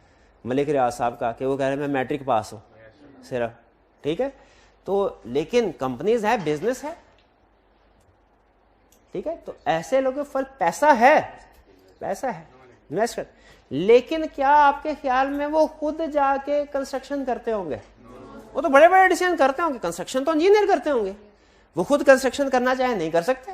मलिक रियाज साहब का कि वो कह रहे हैं मैं मैट्रिक पास हूँ सिर्फ, ठीक है। तो लेकिन कंपनीज है, बिजनेस है, ठीक है। तो ऐसे लोगों के फर्क, पैसा है, पैसा है, इन्वेस्ट कर, लेकिन क्या आपके ख्याल में वो खुद जाके कंस्ट्रक्शन करते होंगे? वो तो बड़े बड़े डिसीजन करते होंगे, कंस्ट्रक्शन तो इंजीनियर करते होंगे, वो खुद कंस्ट्रक्शन करना चाहे नहीं कर सकते।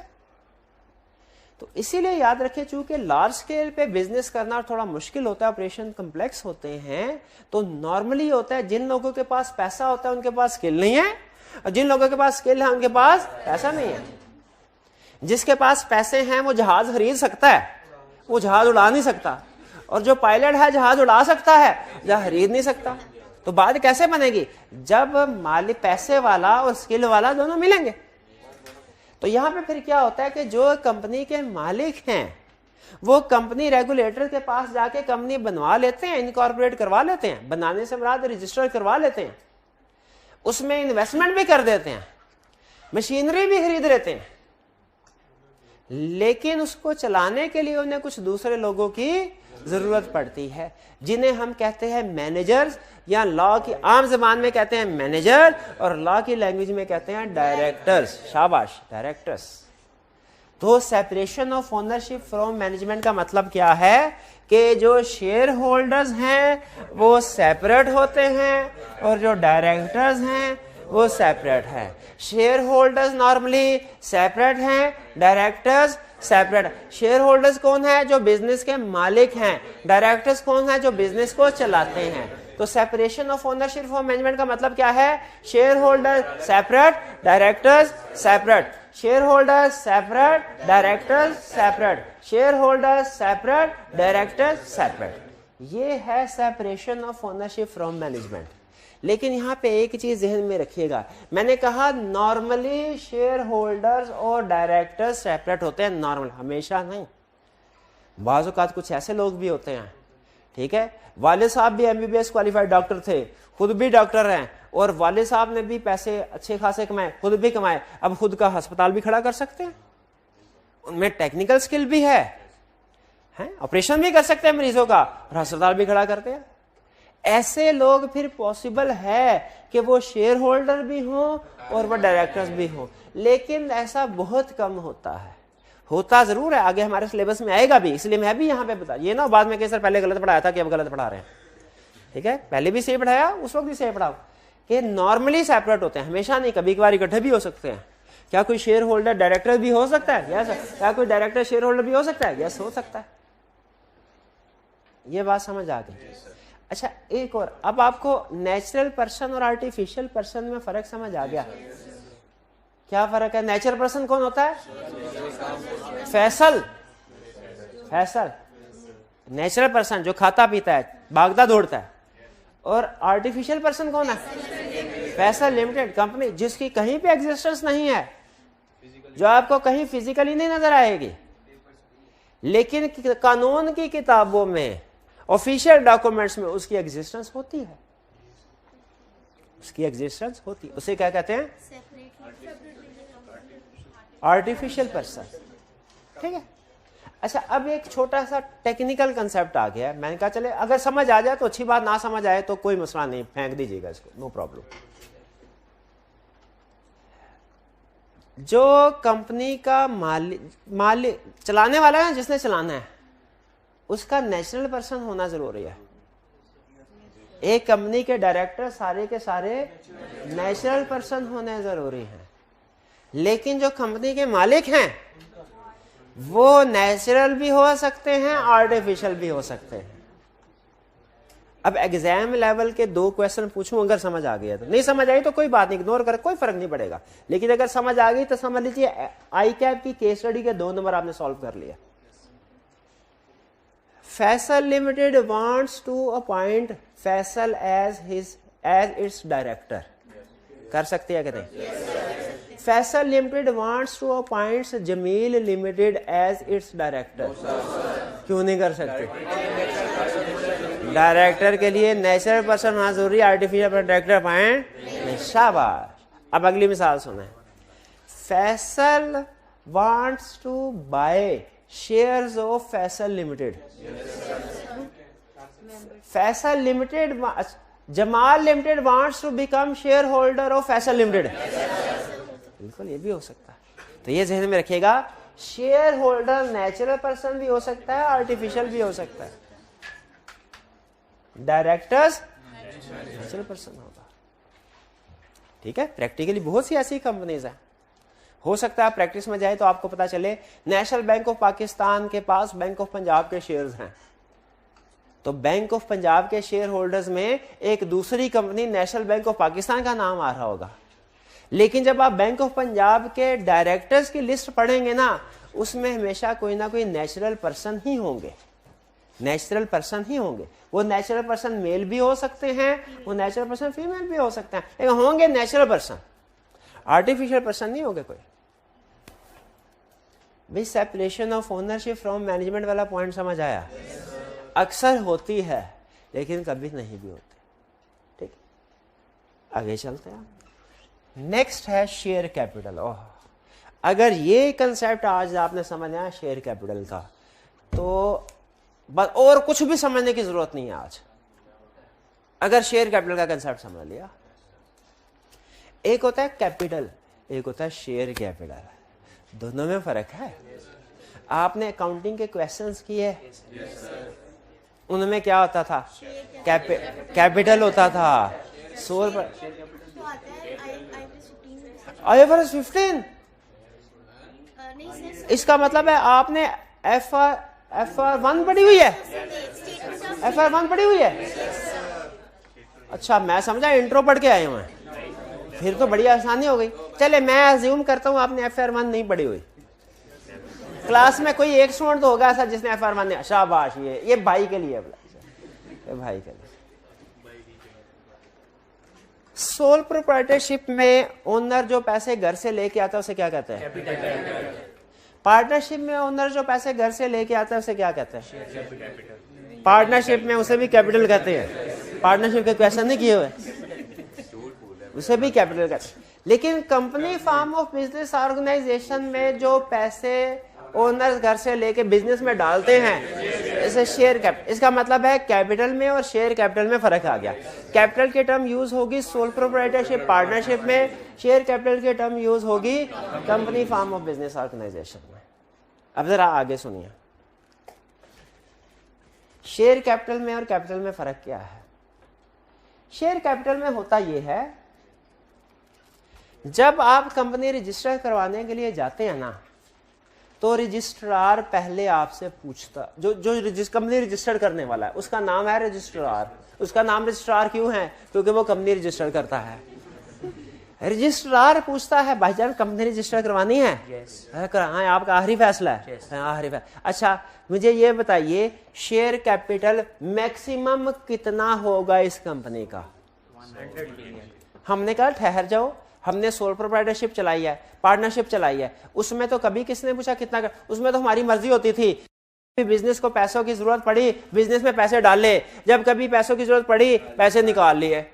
तो इसीलिए याद रखें, चूंकि लार्ज स्केल पे बिजनेस करना थोड़ा मुश्किल होता है, ऑपरेशन कम्प्लेक्स होते हैं, तो नॉर्मली होता है जिन लोगों के पास पैसा होता है उनके पास स्किल नहीं है, और जिन लोगों के पास स्किल है उनके पास पैसा नहीं है। जिसके पास पैसे हैं वो जहाज खरीद सकता है, वो जहाज उड़ा नहीं सकता, और जो पायलट है जहाज उड़ा सकता है, जहाज खरीद नहीं सकता। तो बात कैसे बनेगी? जब मालिक पैसे वाला और स्किल वाला दोनों मिलेंगे। तो यहां पे फिर क्या होता है कि जो कंपनी के मालिक हैं वो कंपनी रेगुलेटर के पास जाके कंपनी बनवा लेते हैं, इनकॉर्पोरेट करवा लेते हैं, बनाने से मुराद रजिस्टर करवा लेते हैं, उसमें इन्वेस्टमेंट भी कर देते हैं, मशीनरी भी खरीद लेते हैं, लेकिन उसको चलाने के लिए उन्हें कुछ दूसरे लोगों की जरूरत पड़ती है, जिन्हें हम कहते हैं मैनेजर्स, या लॉ की आम जबान में कहते हैं मैनेजर, और लॉ की लैंग्वेज में कहते हैं डायरेक्टर्स। शाबाश, डायरेक्टर्स। तो separation of ownership from management का मतलब क्या है कि जो शेयर होल्डर्स हैं वो सेपरेट होते हैं और जो डायरेक्टर्स हैं वो सेपरेट है। शेयर होल्डर्स नॉर्मली सेपरेट हैं, डायरेक्टर्स सेपरेट। शेयर होल्डर्स कौन है? जो बिजनेस के मालिक हैं। डायरेक्टर्स कौन है? जो बिजनेस को चलाते हैं। तो separation of ownership from management का मतलब क्या है? Share holder separate, directors separate, share holder separate, directors separate, share holder separate, directors separate. ये है separation of ownership from management. लेकिन यहां पे एक चीज जहन में रखिएगा, मैंने कहा नॉर्मली शेयर होल्डर्स और डायरेक्टर्स सेपरेट होते हैं, नॉर्मल, हमेशा नहीं। बाज़ औक़ात कुछ ऐसे लोग भी होते हैं, ठीक है, वाले साहब भी एमबीबीएस क्वालिफाइड डॉक्टर थे, खुद भी डॉक्टर हैं, और वाले साहब ने भी पैसे अच्छे खासे कमाए, खुद भी कमाए, अब खुद का अस्पताल भी खड़ा कर सकते हैं, उनमें टेक्निकल स्किल भी है, ऑपरेशन भी कर सकते हैं मरीजों का और अस्पताल भी खड़ा करते हैं। ऐसे लोग फिर पॉसिबल है कि वो शेयर होल्डर भी हों और वो डायरेक्टर्स भी हों, लेकिन ऐसा बहुत कम होता है। होता जरूर है, आगे हमारे सिलेबस में आएगा भी, इसलिए मैं भी यहाँ पे बता, ये ना बाद में कहीं सर पहले गलत पढ़ाया था कि अब गलत पढ़ा रहे हैं, ठीक है, पहले भी सही पढ़ाया, उस वक्त भी सही पढ़ाओ, कि नॉर्मली सेपरेट होते हैं, हमेशा नहीं, कभी कभार इकट्ठे भी हो सकते हैं। क्या कोई शेयर होल्डर डायरेक्टर भी हो सकता है? यस। क्या कोई डायरेक्टर शेयर होल्डर भी हो सकता है? यस, हो सकता है। ये बात समझ आ गई? अच्छा, एक और, अब आपको नेचुरल पर्सन और आर्टिफिशियल पर्सन में फर्क समझ आ गया? क्या फर्क है? नेचुरल पर्सन कौन होता है? फैसल, फैसल नेचुरल पर्सन जो खाता पीता है, भागता दौड़ता है। और आर्टिफिशियल पर्सन कौन है? फैसल लिमिटेड कंपनी, जिसकी कहीं पे एग्जिस्टेंस नहीं है, जो आपको कहीं फिजिकली नहीं नजर आएगी, लेकिन कानून की किताबों में, ऑफिशियल डॉक्यूमेंट्स में उसकी एग्जिस्टेंस होती है, उसकी एग्जिस्टेंस होती है। उसे क्या कहते हैं? आर्टिफिशियल पर्सन, ठीक है। अच्छा, अब एक छोटा सा टेक्निकल कंसेप्ट आ गया है, मैंने कहा चले अगर समझ आ जाए तो अच्छी बात, ना समझ आए तो कोई मसला नहीं, फेंक दीजिएगा इसको, नो प्रॉब्लम। जो कंपनी का मालिक चलाने वाला है, जिसने चलाना है, उसका नेचुरल पर्सन होना जरूरी है। एक कंपनी के डायरेक्टर सारे के सारे नेचुरल पर्सन होने जरूरी हैं, लेकिन जो कंपनी के मालिक हैं वो नेचुरल भी हो सकते हैं, आर्टिफिशियल भी हो सकते हैं। अब एग्जाम लेवल के 2 क्वेश्चन पूछूं, अगर समझ आ गया तो, नहीं समझ आई तो कोई बात नहीं, इग्नोर कर, कोई फर्क नहीं पड़ेगा, लेकिन अगर समझ आ गई तो समझ लीजिए आई कैप की केस स्टडी के 2 नंबर आपने सॉल्व कर लिया। Faisal limited wants to appoint Faisal as its director, कर सकते हैं कि नहीं? Faisal limited wants to appoint Jamil limited as its director, क्यों नहीं कर सकते? डायरेक्टर के लिए नेचुरल पर्सन होना जरूरी, आर्टिफिशियल डायरेक्टर अपॉइंट नहीं। शाबाश। अब अगली मिसाल सुने, Faisal wants to buy shares of Faisal limited. Faisal limited, Jamal limited wants to become share holder of Faisal limited, बिल्कुल ये भी हो सकता है। तो ये ज़हन में रखिएगा, शेयर होल्डर नेचुरल पर्सन भी हो सकता है, आर्टिफिशियल भी हो सकता है, डायरेक्टर्स नेचुरल पर्सन होगा, ठीक है। प्रैक्टिकली बहुत सी ऐसी कंपनीज हैं, हो सकता है प्रैक्टिस में जाए तो आपको पता चले नेशनल बैंक ऑफ पाकिस्तान के पास बैंक ऑफ पंजाब के शेयर्स हैं, तो बैंक ऑफ पंजाब के शेयर होल्डर्स में एक दूसरी company national bank of Pakistan का नाम आ रहा होगा, लेकिन जब आप बैंक ऑफ पंजाब के डायरेक्टर्स की लिस्ट पढ़ेंगे ना, उसमें हमेशा कोई ना कोई नेचुरल पर्सन ही होंगे, नेचुरल पर्सन ही होंगे। वो नेचुरल पर्सन मेल भी हो सकते हैं, वो नेचुरल पर्सन फीमेल भी हो सकते हैं, लेकिन होंगे नेचुरल पर्सन, आर्टिफिशियल पर्सन नहीं होंगे कोई। भाई separation of ownership from management वाला पॉइंट समझ आया? अक्सर होती है लेकिन कभी नहीं भी होती। ठीक, आगे चलते हैं। नेक्स्ट है शेयर कैपिटल। ओह, अगर ये कंसेप्ट आज आपने समझा शेयर कैपिटल का, तो बस और कुछ भी समझने की जरूरत नहीं है आज, अगर शेयर कैपिटल का कंसेप्ट समझ लिया। एक होता है कैपिटल, एक होता है शेयर कैपिटल, दोनों में फर्क है। आपने अकाउंटिंग के क्वेश्चंस किए, उनमें क्या होता था? कैपिटल होता था। सोल पर IFRS 15, इसका मतलब है आपने FR1 पढ़ी हुई है, FR1 पढ़ी हुई है। अच्छा, मैं समझा इंट्रो पढ़ के आए हुए हैं, फिर तो बड़ी आसानी हो गई। चले मैं अज्यूम करता हूं आपने FR1 नहीं पढ़ी हुई। क्लास में कोई एक स्टूडेंट तो होगा ऐसा जिसने FR1 नहीं। शाबाश, ये भाई के लिए, ये भाई के लिए। सोल प्रोप्राइटरशिप में ओनर जो पैसे घर से लेके आता है उसे क्या कहते हैं? पार्टनरशिप में ओनर जो पैसे घर से लेके आता है उसे क्या कहते हैं? पार्टनरशिप में उसे भी कैपिटल कहते हैं। पार्टनरशिप के क्वेश्चन नहीं किए हुए, उसे भी कैपिटल कहते हैं। लेकिन company form of business organization में जो पैसे ओनर घर से लेके बिजनेस में डालते हैं, इसे शेयर कैपिटल। इसका मतलब है कैपिटल में और शेयर कैपिटल में फर्क आ गया। कैपिटल की टर्म यूज होगी सोल प्रोप्राइटरशिप पार्टनरशिप में, शेयर कैपिटल की टर्म यूज होगी company form of business organization में। अब जरा आगे सुनिए, शेयर कैपिटल में और कैपिटल में फर्क क्या है? शेयर कैपिटल में होता यह है, जब आप कंपनी रजिस्टर करवाने के लिए जाते हैं ना, तो रजिस्ट्रार पहले आपसे पूछता, जो कंपनी रजिस्टर करने वाला है उसका नाम है रजिस्ट्रार। उसका नाम रजिस्ट्रार क्यों है? क्योंकि वो कंपनी रजिस्टर करता है। रजिस्ट्रार पूछता है भाईजान कंपनी रजिस्टर करवानी है? हाँ, आपका आखिरी फैसला है। आखिरी फैसला। अच्छा, मुझे ये बताइए शेयर कैपिटल मैक्सिमम कितना होगा इस कंपनी का? 100 हमने कहा ठहर जाओ, हमने सोल प्रोप्राइटरशिप चलाई है, पार्टनरशिप चलाई है, उसमें तो कभी किसने पूछा कितना कर? उसमें तो हमारी मर्जी होती थी। बिजनेस को पैसों की जरूरत पड़ी, बिजनेस में पैसे डाले, जब कभी पैसों की जरूरत पड़ी पैसे निकाल लिए।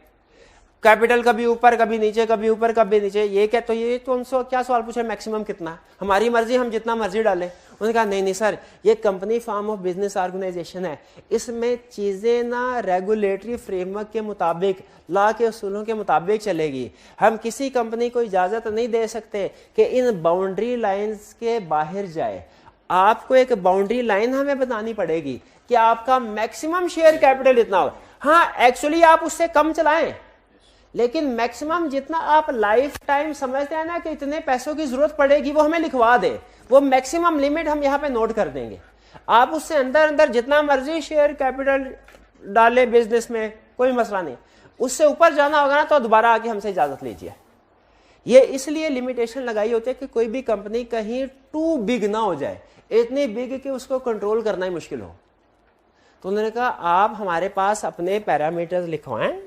कैपिटल कभी ऊपर कभी नीचे, कभी ऊपर कभी नीचे। ये क्या, तो ये तो उनसे क्या सवाल पूछे मैक्सिमम कितना? हमारी मर्जी, हम जितना मर्जी डाले। उन्होंने कहा नहीं सर, ये company form of business organization है, इसमें चीजें ना रेगुलेटरी फ्रेमवर्क के मुताबिक, लॉ के उसूलों के मुताबिक चलेगी। हम किसी कंपनी को इजाजत नहीं दे सकते कि इन बाउंड्री लाइंस के बाहर जाए। आपको एक बाउंड्री लाइन हमें बतानी पड़ेगी कि आपका मैक्सिमम शेयर कैपिटल इतना होगा। हाँ, एक्चुअली आप उससे कम चलाएं, लेकिन मैक्सिमम जितना आप लाइफ टाइम समझते हैं ना कि इतने पैसों की जरूरत पड़ेगी, वो हमें लिखवा दे। वो मैक्सिमम लिमिट हम यहाँ पे नोट कर देंगे। आप उससे अंदर अंदर जितना मर्जी शेयर कैपिटल डाले बिजनेस में, कोई मसला नहीं। उससे ऊपर जाना होगा ना तो दोबारा आके हमसे इजाजत लीजिए। ये इसलिए लिमिटेशन लगाई होती है कि कोई भी कंपनी कहीं टू बिग ना हो जाए, इतनी बिग कि उसको कंट्रोल करना ही मुश्किल हो। तो उन्होंने कहा आप हमारे पास अपने पैरामीटर्स लिखवाएं,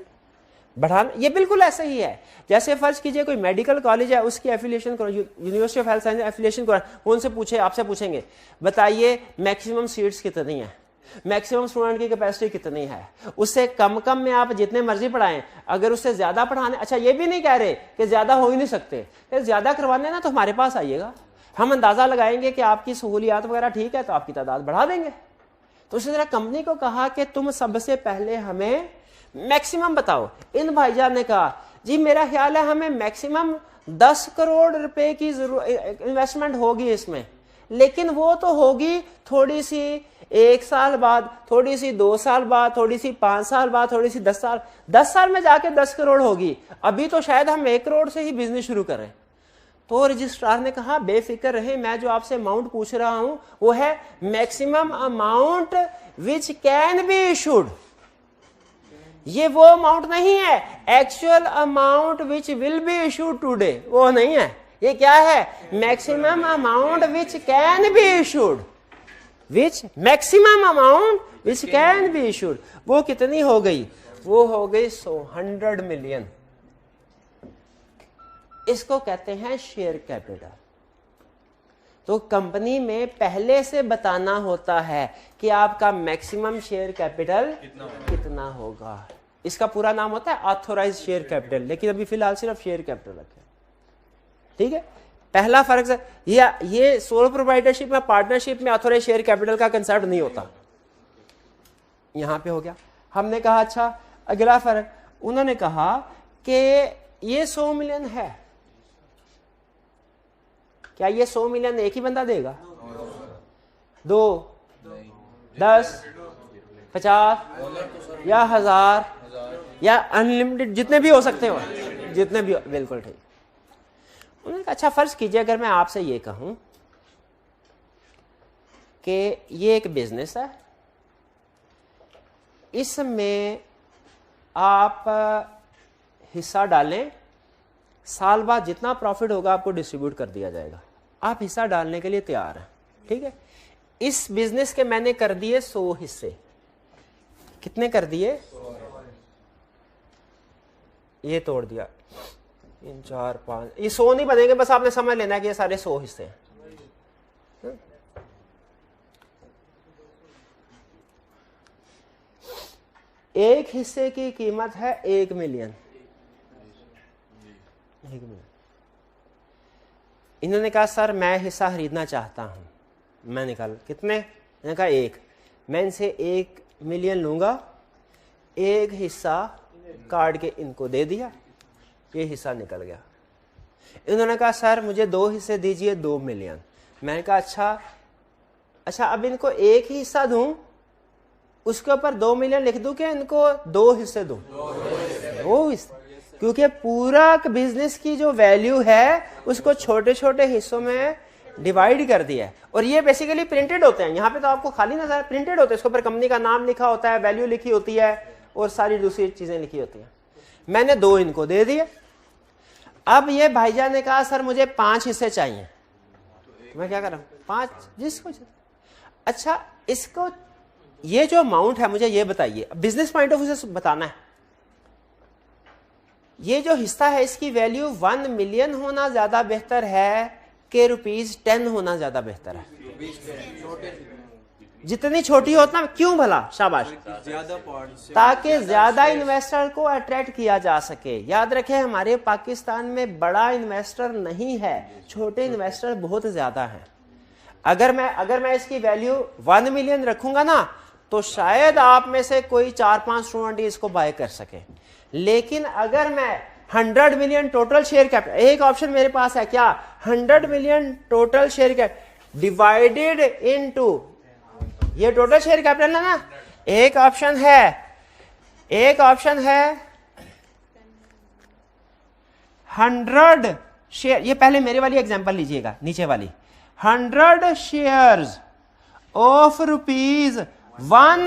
बढ़ाना। ये बिल्कुल ऐसा ही है जैसे फर्ज कीजिए कोई मेडिकल कॉलेज है, उसकी एफिलिएशन करो, university of health science affiliation करो, उनसे पूछे, आपसे पूछेंगे बताइए मैक्सिमम सीट्स कितनी है, मैक्सिमम स्टूडेंट की कैपेसिटी कितनी है। उससे कम कम में आप जितने मर्जी पढ़ाएं, अगर उससे ज्यादा पढ़ाने, अच्छा ये भी नहीं कह रहे कि ज्यादा हो ही नहीं सकते, ज्यादा करवाने ना तो हमारे पास आइएगा, हम अंदाजा लगाएंगे कि आपकी सहूलियात वगैरह ठीक है तो आपकी तादाद बढ़ा देंगे। तो उसी तरह कंपनी को कहा कि तुम सबसे पहले हमें मैक्सिमम बताओ। इन भाईजान ने कहा जी मेरा ख्याल है हमें मैक्सिमम 10 करोड़ रुपए की इन्वेस्टमेंट होगी इसमें, लेकिन वो तो होगी थोड़ी सी 1 साल बाद, थोड़ी सी 2 साल बाद, थोड़ी सी 5 साल बाद, थोड़ी सी 10 साल में जाके 10 करोड़ होगी। अभी तो शायद हम 1 करोड़ से ही बिजनेस शुरू करें। तो रजिस्ट्रार ने कहा बेफिक्र रहे, मैं जो आपसे अमाउंट पूछ रहा हूं वो है maximum amount which can be issued. ये वो अमाउंट नहीं है actual amount which will be issued today, वो नहीं है। ये क्या है? Maximum amount which can be issued, which maximum amount which can be issued. वो कितनी हो गई? वो हो गई 100 मिलियन। इसको कहते हैं शेयर कैपिटल। तो कंपनी में पहले से बताना होता है कि आपका मैक्सिमम शेयर कैपिटल कितना होगा। इसका पूरा नाम होता है ऑथोराइज शेयर कैपिटल, लेकिन अभी फिलहाल सिर्फ शेयर कैपिटल रखें, ठीक है। पहला फर्क है ये सोल प्रोप्राइटरशिप में, पार्टनरशिप में ऑथोराइज शेयर कैपिटल का कंसेप्ट नहीं होता। यहां पे हो गया। हमने कहा अच्छा अगला फर्क, उन्होंने कहा कि ये 100 मिलियन है, क्या ये 100 मिलियन एक ही बंदा देगा? 2, 10, 50 या 1000 या अनलिमिटेड, जितने भी हो सकते हो, जितने भी। बिल्कुल ठीक। उन्होंने कहा अच्छा फर्ज कीजिए अगर मैं आपसे ये कहूं कि ये एक बिजनेस है, इसमें आप हिस्सा डालें, साल बाद जितना प्रॉफिट होगा आपको डिस्ट्रीब्यूट कर दिया जाएगा। आप हिस्सा डालने के लिए तैयार हैं, ठीक है। इस बिजनेस के मैंने कर दिए 100 हिस्से। कितने कर दिए? ये तोड़ दिया 3, 4, 5, ये 100 नहीं बनेंगे, बस आपने समझ लेना है कि ये सारे 100 हिस्से हैं। एक हिस्से की कीमत है 1 मिलियन। इन्होंने कहा सर मैं हिस्सा खरीदना चाहता हूं। मैंने कहा कितने? इन्होंने कहा 1। मैं इनसे 1 मिलियन लूंगा, एक हिस्सा काट के इनको दे दिया, ये हिस्सा निकल गया। इन्होंने कहा सर मुझे 2 हिस्से दीजिए 2 मिलियन। मैंने कहा अच्छा अब इनको एक ही हिस्सा दूं, उसके ऊपर 2 मिलियन लिख दूं कि इनको 2 हिस्से दूं? 2 हिस्से, क्योंकि पूरा बिजनेस की जो वैल्यू है उसको छोटे छोटे हिस्सों में डिवाइड कर दिया है। और ये बेसिकली प्रिंटेड होते हैं, यहाँ पे तो आपको खाली नजर प्रिंटेड होते हैं, इसके ऊपर कंपनी का नाम लिखा होता है, वैल्यू लिखी होती है और सारी दूसरी चीजें लिखी होती हैं। मैंने 2 इनको दे दिए। अब ये भाईजान ने कहा सर मुझे 5 हिस्से चाहिए। तो मैं क्या कर रहा हूं? 5 जिसको। अच्छा इसको ये जो अमाउंट है मुझे ये बताइए, बिजनेस पॉइंट ऑफ व्यू से बताना है। ये जो हिस्सा है इसकी वैल्यू 1 मिलियन होना ज्यादा बेहतर है कि ₹10 होना ज्यादा बेहतर है? जितनी छोटी हो उतना क्यों भला? शाबाश, ताकि ज्यादा इन्वेस्टर को अट्रैक्ट किया जा सके। याद रखें हमारे पाकिस्तान में बड़ा इन्वेस्टर नहीं है, छोटे इन्वेस्टर बहुत ज्यादा हैं। अगर मैं इसकी वैल्यू 1 मिलियन रखूंगा ना तो शायद आप में से कोई 4-5 स्टूडेंट इसको बाय कर सके। लेकिन अगर मैं 100 मिलियन टोटल शेयर कैपिटल, एक ऑप्शन मेरे पास है क्या? 100 million total share capital divided into, ये टोटल शेयर कैपिटल है ना। एक ऑप्शन है 100 शेयर, ये पहले मेरे वाली एग्जांपल लीजिएगा, नीचे वाली 100 शेयर्स ऑफ ₹1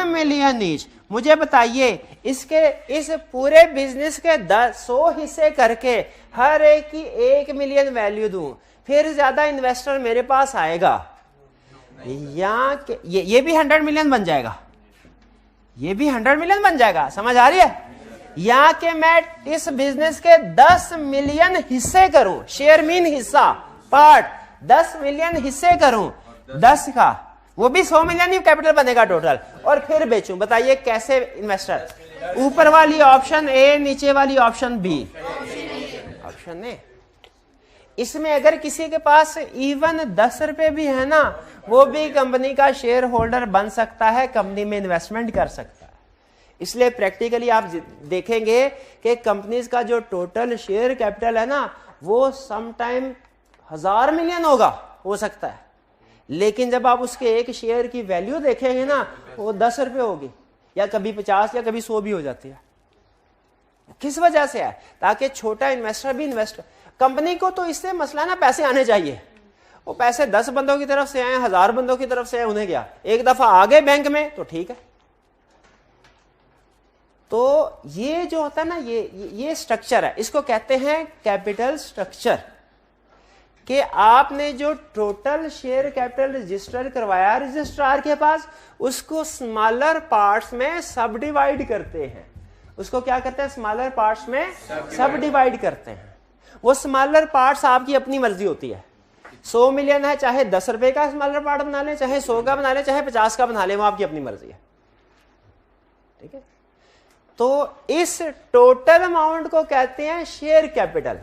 मिलियन ईच। मुझे बताइए इस पूरे बिजनेस के 100 हिस्से करके हर एक की 1 मिलियन वैल्यू दूं, फिर ज्यादा इन्वेस्टर मेरे पास आएगा। ये भी 100 मिलियन बन जाएगा, ये भी 100 मिलियन बन जाएगा। समझ आ रही है? या कि मैं इस बिजनेस के 10 मिलियन हिस्से करूं, शेयर मीन हिस्सा, पार्ट 10 मिलियन हिस्से करूं, 10 का, वो भी 100 मिलियन ही कैपिटल बनेगा टोटल, और फिर बेचूं। बताइए कैसे इन्वेस्टर? ऊपर वाली ऑप्शन ए, नीचे वाली ऑप्शन बी। Option A. इसमें अगर किसी के पास इवन 10 रुपए भी है ना, वो भी कंपनी का शेयर होल्डर बन सकता है, कंपनी में इन्वेस्टमेंट कर सकता है। इसलिए प्रैक्टिकली आप देखेंगे कि कंपनीज का जो टोटल शेयर कैपिटल है ना वो समटाइम 1000 मिलियन होगा, हो सकता है, लेकिन जब आप उसके एक शेयर की वैल्यू देखेंगे ना वो 10 रुपए होगी, या कभी 50 या कभी 100 भी हो जाती है। किस वजह से है? ताकि छोटा इन्वेस्टर भी इन्वेस्ट। कंपनी को तो इससे मसला ना पैसे आने चाहिए, वो पैसे 10 बंदों की तरफ से आए, 1000 बंदों की तरफ से आए, उन्हें क्या, एक दफा आ गए बैंक में तो ठीक है। तो ये जो होता है ना, ये स्ट्रक्चर है, इसको कहते हैं कैपिटल स्ट्रक्चर, कि आपने जो टोटल शेयर कैपिटल रजिस्टर करवाया रजिस्ट्रार के पास, उसको स्मॉलर पार्ट्स में सब डिवाइड करते हैं। उसको क्या करते हैं, स्मॉलर पार्ट्स में सब डिवाइड करते हैं। वो स्मॉलर पार्ट्स आपकी अपनी मर्जी होती है, 100 मिलियन है, चाहे 10 रुपए का स्मॉलर पार्ट बना लें, चाहे 100 का बना लें, चाहे 50 का बना लें, वो आपकी अपनी मर्जी है, ठीक है। तो इस टोटल अमाउंट को कहते हैं शेयर कैपिटल,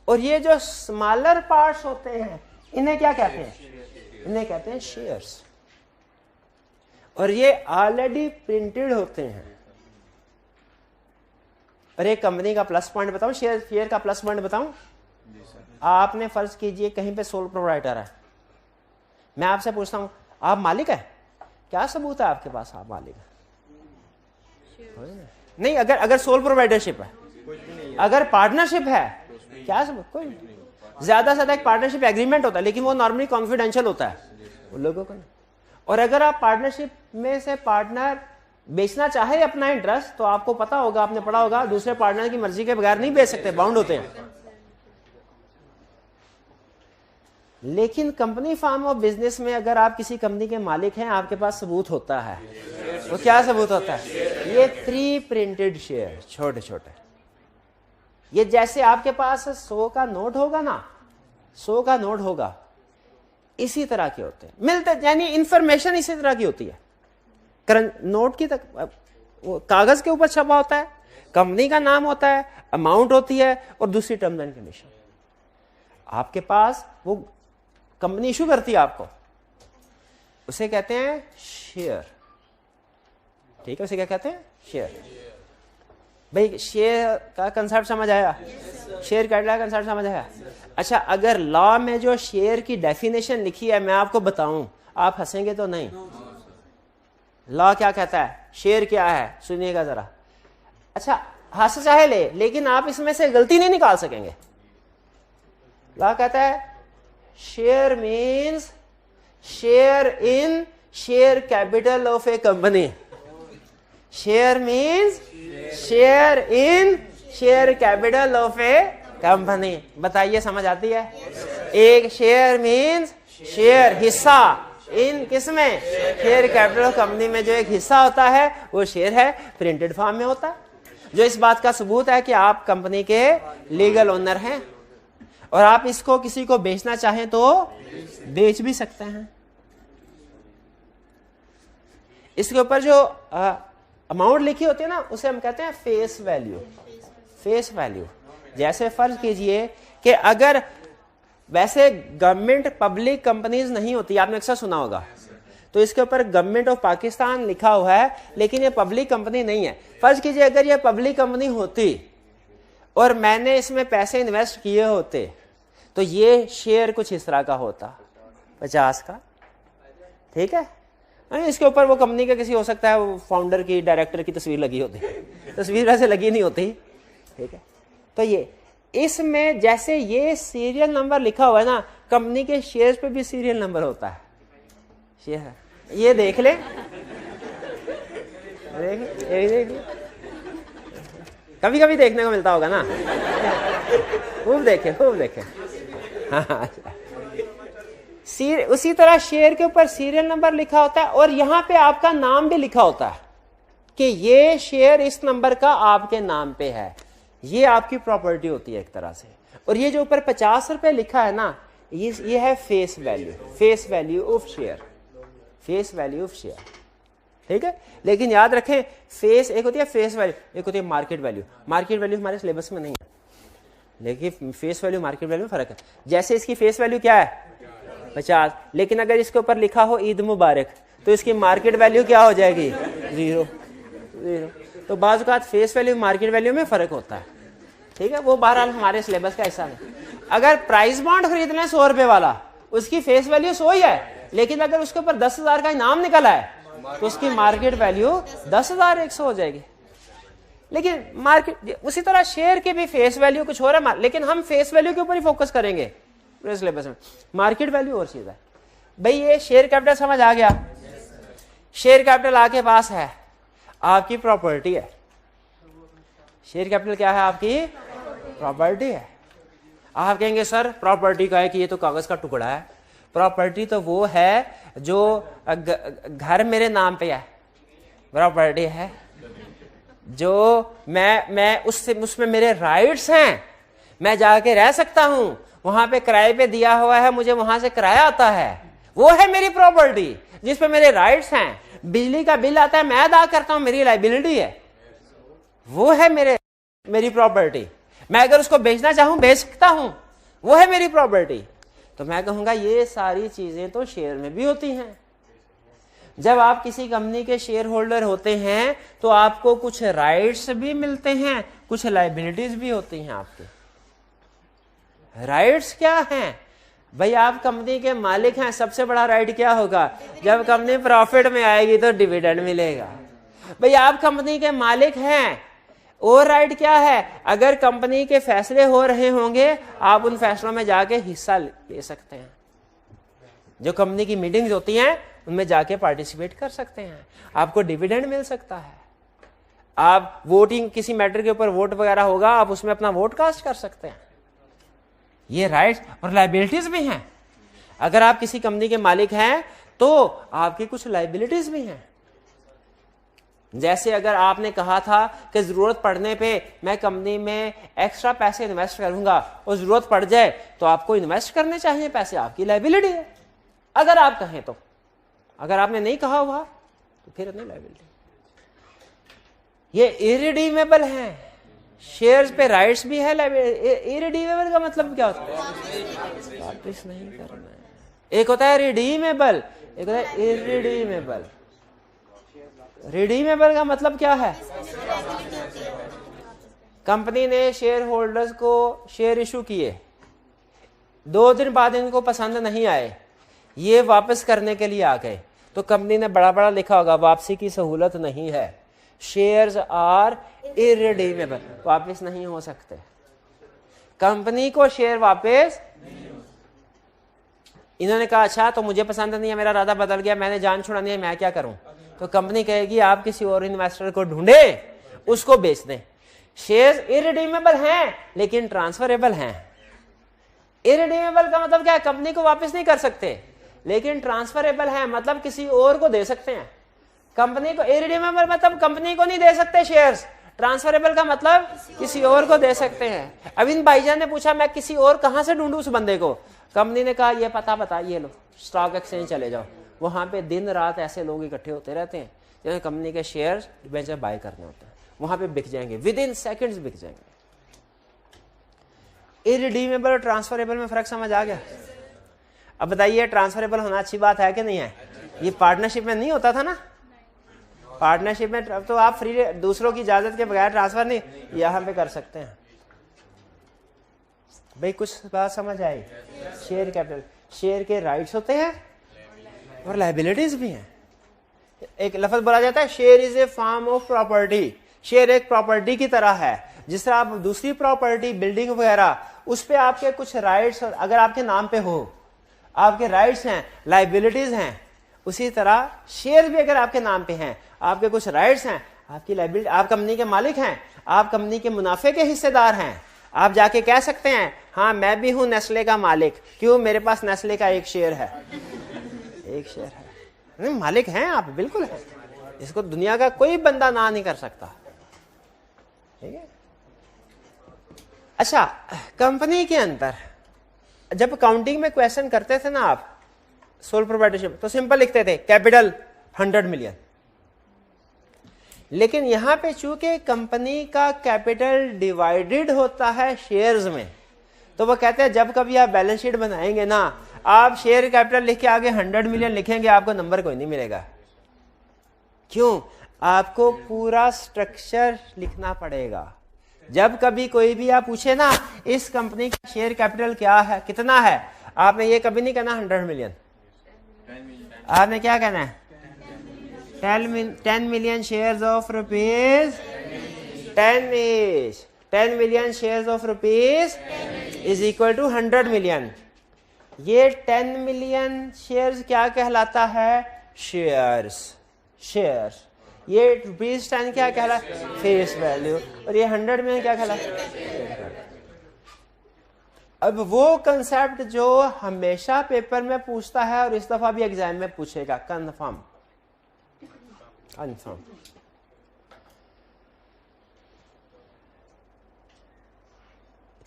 और ये जो स्मॉलर पार्ट्स होते हैं इन्हें क्या कहते हैं, इन्हें कहते हैं शेयर्स, और ये ऑलरेडी प्रिंटेड होते हैं। और एक कंपनी का प्लस पॉइंट बताऊं, शेयर का प्लस पॉइंट बताऊं, आपने फर्ज कीजिए कहीं पे सोल प्रोप्राइटर है, मैं आपसे पूछता हूं आप मालिक है, क्या सबूत है आपके पास आप मालिक है? नहीं, अगर सोल प्रोप्राइटरशिप है, अगर पार्टनरशिप है, क्या सबूत? कोई नहीं। ज्यादा से ज्यादा एक पार्टनरशिप एग्रीमेंट होता है, लेकिन वो नॉर्मली कॉन्फिडेंशियल होता है उन लोगों को। और अगर आप पार्टनरशिप में से पार्टनर बेचना चाहे अपना इंटरेस्ट, तो आपको पता होगा, आपने पढ़ा होगा, दूसरे पार्टनर की मर्जी के बगैर नहीं बेच सकते, बाउंड होते हैं। लेकिन कंपनी फॉर्म ऑफ बिजनेस में अगर आप किसी कंपनी के मालिक हैं, आपके पास सबूत होता है। वो क्या सबूत होता है? ये प्री प्रिंटेड शेयर, छोटे छोटे। ये जैसे आपके पास 100 का नोट होगा ना, 100 का नोट होगा, इसी तरह के होते हैं, मिलते, यानी इंफॉर्मेशन इसी तरह की होती है। नोट की तक कागज के ऊपर छपा होता है, कंपनी का नाम होता है, अमाउंट होती है, और दूसरी टर्म्स एंड कंडीशन। आपके पास वो कंपनी इशू करती है आपको, उसे कहते हैं शेयर, ठीक है। उसे क्या कहते हैं? शेयर। भाई शेयर का कंसेप्ट समझ आया? शेयर कैपिटल का कंसेप्ट समझ आया? अच्छा, अगर लॉ में जो शेयर की डेफिनेशन लिखी है मैं आपको बताऊं, आप हंसेंगे तो नहीं। लॉ क्या कहता है, शेयर क्या है, सुनिएगा जरा। अच्छा, हंस चाहे ले, लेकिन आप इसमें से गलती नहीं निकाल सकेंगे। लॉ कहता है share means share in share capital of A company. Share means share in share capital of A company. बताइए समझ आती है? एक शेयर मीन्स शेयर, हिस्सा, इन किसमें? शेयर कैपिटल ऑफ कंपनी में जो एक हिस्सा होता है वो शेयर है, प्रिंटेड फॉर्म में होता है, जो इस बात का सबूत है कि आप कंपनी के लीगल ओनर हैं, और आप इसको किसी को बेचना चाहें तो बेच भी सकते हैं। इसके ऊपर जो अमाउंट लिखी होती है ना, उसे हम कहते हैं फेस वैल्यू। फेस वैल्यू, जैसे फर्ज कीजिए कि अगर, वैसे गवर्नमेंट पब्लिक कंपनीज नहीं होती, आपने अक्सर सुना होगा, तो इसके ऊपर गवर्नमेंट ऑफ पाकिस्तान लिखा हुआ है, लेकिन ये पब्लिक कंपनी नहीं है। फर्ज कीजिए अगर ये पब्लिक कंपनी होती और मैंने इसमें पैसे इन्वेस्ट किए होते, तो ये शेयर कुछ इस तरह का होता, 50 का, ठीक है। इसके ऊपर वो कंपनी का किसी हो सकता है, वो फाउंडर की, डायरेक्टर की तस्वीर लगी होती, तस्वीर वैसे लगी नहीं होती, ठीक है। तो ये इसमें जैसे ये सीरियल नंबर लिखा हुआ है ना, कंपनी के शेयर्स पे भी सीरियल नंबर होता है। शेयर, ये देख ले, देख ले, कभी कभी देखने को मिलता होगा ना, खूब देखे, खूब देखे। हाँ, उसी तरह शेयर के ऊपर सीरियल नंबर लिखा होता है, और यहां पे आपका नाम भी लिखा होता है कि ये शेयर इस नंबर का आपके नाम पे है। ये आपकी प्रॉपर्टी होती है एक तरह से। और ये जो ऊपर 50 रुपए लिखा है ना, ये है face value, face value of share, face value of share, ठीक है। लेकिन याद रखें, फेस एक होती है फेस वैल्यू, एक होती है मार्केट वैल्यू। मार्केट वैल्यू हमारे सिलेबस में नहीं है, लेकिन फेस वैल्यू मार्केट वैल्यू में फर्क है। जैसे इसकी फेस वैल्यू क्या है, 50, लेकिन अगर इसके ऊपर लिखा हो ईद मुबारक, तो इसकी मार्केट वैल्यू क्या हो जाएगी? 0। तो बाज़ औक़ात फेस वैल्यू मार्केट वैल्यू में फर्क होता है, ठीक है। वो बहरहाल हमारे सिलेबस का हिस्सा है। अगर प्राइस बॉन्ड खरीद लें 100 रुपए वाला, उसकी फेस वैल्यू 100 ही है, लेकिन अगर उसके ऊपर 10,000 का इनाम निकला है, तो उसकी मार्केट वैल्यू 10,100 हो जाएगी। लेकिन मार्केट उसी तरह शेयर की भी फेस वैल्यू कुछ हो रहा है, लेकिन हम फेस वैल्यू के ऊपर ही फोकस करेंगे पूरे सिलेबस में। मार्केट वैल्यू और चीज है। भाई ये शेयर कैपिटल समझ आ गया? शेयर कैपिटल आपके पास है, आपकी प्रॉपर्टी है। शेयर कैपिटल क्या है? आपकी प्रॉपर्टी है। आप कहेंगे सर प्रॉपर्टी का है कि ये तो कागज का टुकड़ा है। प्रॉपर्टी तो वो है जो घर मेरे नाम पे है, प्रॉपर्टी है जो मैं उसमें मेरे राइट्स हैं, मैं जाके रह सकता हूं, वहां पे किराए पे दिया हुआ है, मुझे वहां से किराया आता है, वो है मेरी प्रॉपर्टी जिस पे मेरे राइट्स हैं। बिजली का बिल आता है, मैं अदा करता हूं, मेरी लायबिलिटी है, वो है मेरी प्रॉपर्टी। मैं अगर उसको बेचना चाहूं बेच सकता हूं, वो है मेरी प्रॉपर्टी। तो मैं कहूंगा ये सारी चीजें तो शेयर में भी होती हैं। जब आप किसी कंपनी के शेयर होल्डर होते हैं तो आपको कुछ राइट्स भी मिलते हैं, कुछ लायबिलिटीज भी होती हैं। आपके राइट्स क्या हैं? भाई आप कंपनी के मालिक हैं, सबसे बड़ा राइट क्या होगा? जब कंपनी प्रॉफिट में आएगी तो डिविडेंड मिलेगा। भाई आप कंपनी के मालिक हैं, और राइट क्या है? अगर कंपनी के फैसले हो रहे होंगे आप उन फैसलों में जाके हिस्सा ले सकते हैं। जो कंपनी की मीटिंग्स होती हैं उनमें जाके पार्टिसिपेट कर सकते हैं, आपको डिविडेंड मिल सकता है। आप वोटिंग किसी मैटर के ऊपर वोट वगैरह होगा, आप उसमें अपना वोट कास्ट कर सकते हैं। ये राइट्स और लायबिलिटीज भी हैं। अगर आप किसी कंपनी के मालिक हैं तो आपकी कुछ लायबिलिटीज भी हैं। जैसे अगर आपने कहा था कि जरूरत पड़ने पे मैं कंपनी में एक्स्ट्रा पैसे इन्वेस्ट करूंगा और जरूरत पड़ जाए तो आपको इन्वेस्ट करने चाहिए पैसे, आपकी लायबिलिटी है अगर आप कहें तो। अगर आपने नहीं कहा हुआ तो फिर नहीं लायबिलिटी। ये इरिडीमेबल है, शेयर्स पे राइट्स भी है। इरिडीमेबल का मतलब क्या होता है? वापस नहीं करना है। एक होता है रिडीमेबल, एक होता है इरिडीमेबल। रिडीमेबल का मतलब क्या है? कंपनी ने शेयर होल्डर्स को शेयर इशू किए, 2 दिन बाद इनको पसंद नहीं आए, ये वापस करने के लिए आ गए, तो कंपनी ने बड़ा बड़ा लिखा होगा वापसी की सहूलत नहीं है, शेयर्स आर इरिडीमेबल, वापस नहीं हो सकते। कंपनी को शेयर वापस, इन्होंने कहा अच्छा तो मुझे पसंद नहीं है, मेरा इरादा बदल गया, मैंने जान छुड़ानी है, मैं क्या करूं? तो कंपनी कहेगी आप किसी और इन्वेस्टर को ढूंढे, उसको बेच दें। शेयर्स इरिडीमेबल हैं लेकिन ट्रांसफरेबल हैं। इरिडीमेबल का मतलब क्या है? कंपनी को वापस नहीं कर सकते, लेकिन ट्रांसफरेबल है मतलब किसी और को दे सकते हैं। कंपनी को इरिडीमेबल मतलब कंपनी को नहीं दे सकते शेयर्स, ट्रांसफरेबल का मतलब किसी और को दे सकते हैं। अब इन भाईजान ने पूछा मैं किसी और कहां से ढूंढूं उस बंदे को? कंपनी ने कहा ये पता बता, ये लो स्टॉक एक्सचेंज चले जाओ, वहां पे दिन रात ऐसे लोग इकट्ठे होते रहते हैं जिन्हें कंपनी के शेयर्स बेच बाय करने होते हैं, वहां पे बिक जाएंगे, विद इन सेकेंड्स बिक जाएंगे। इरिडीमेबल और ट्रांसफरेबल में फर्क समझ आ गया? अब बताइए ट्रांसफरेबल होना अच्छी बात है कि नहीं है? ये पार्टनरशिप में नहीं होता था ना, पार्टनरशिप में तो आप फ्री दूसरों की इजाजत के बगैर ट्रांसफर नहीं यहां पे कर सकते हैं। भाई कुछ बात समझ आई? शेयर कैपिटल, शेयर के राइट्स होते हैं और लायबिलिटीज भी हैं। एक लफ्ज बोला जाता है share is a form of property, share एक प्रॉपर्टी की तरह है। जिस तरह आप दूसरी प्रॉपर्टी बिल्डिंग वगैरह उस पे आपके कुछ राइट्स अगर आपके नाम पे हो, आपके राइट्स हैं, लायबिलिटीज हैं, उसी तरह शेयर भी अगर आपके नाम पे हैं, आपके कुछ राइट्स हैं, आपकी लायबिलिटी, आप कंपनी के मालिक हैं, आप कंपनी के मुनाफे के हिस्सेदार हैं। आप जाके कह सकते हैं हाँ मैं भी हूं नेस्ले का मालिक, क्यों? मेरे पास नेस्ले का एक शेयर है, एक शेयर है। नहीं, मालिक हैं आप, बिल्कुल है, इसको दुनिया का कोई बंदा ना नहीं कर सकता। ठीक है। अच्छा, कंपनी के अंदर जब अकाउंटिंग में क्वेश्चन करते थे ना आप सोल प्रोप्राइटरशिप, तो सिंपल लिखते थे कैपिटल 100 मिलियन। लेकिन यहां पे चूंकि कंपनी का कैपिटल डिवाइडेड होता है शेयर्स में, तो वो कहते हैं जब कभी आप बैलेंस शीट बनाएंगे ना, आप शेयर कैपिटल लिख के आगे 100 मिलियन लिखेंगे, आपको नंबर कोई नहीं मिलेगा। क्यों? आपको पूरा स्ट्रक्चर लिखना पड़ेगा। जब कभी कोई भी आप पूछे ना इस कंपनी का शेयर कैपिटल क्या है, कितना है, आपने ये कभी नहीं कहना 100 मिलियन, आपने क्या कहना है 10 million shares of rupees 10 each, 10 million shares of rupees is equal to 100 million. ये 10 million shares क्या कहलाता है? शेयर्स. शेयर्स. ये ₹10 क्या कहलाता? Face value. और ये 100 में क्या कहलाता? अब वो कंसेप्ट जो हमेशा पेपर में पूछता है और इस दफा भी एग्जाम में पूछेगा, कंफर्म. कंफर्म.